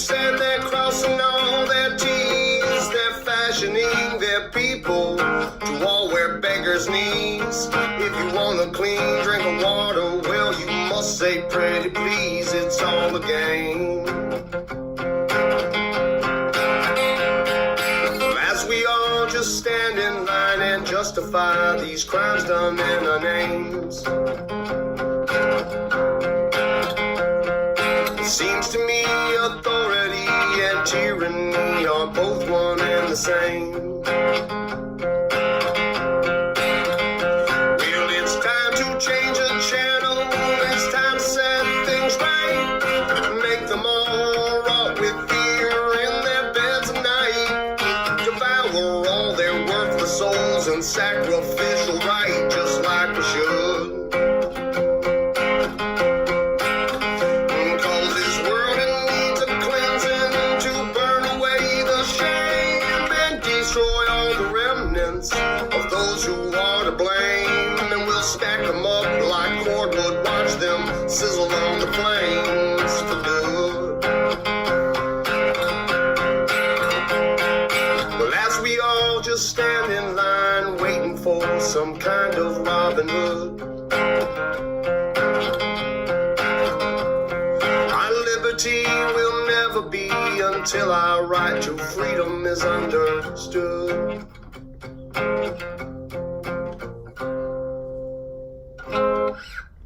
And they're crossing all their T's. They're fashioning their people to all wear beggars' knees. If you want a clean drink of water, well, you must say pretty please. It's all a game. As we all just stand in line and justify these crimes done in our names, it seems to me authority and tyranny are both one and the same. Well, it's time to change the channel. It's time to set things right. Make them all rot with fear in their beds at night. Devour all their worthless souls and sacrificial right, just like we should. Of those who are to blame, and we'll stack them up like cordwood, watch them sizzle on the flames for good. Well, as we all just stand in line waiting for some kind of Robin Hood, our liberty will never be until our right to freedom is understood.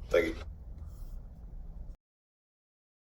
Thank you.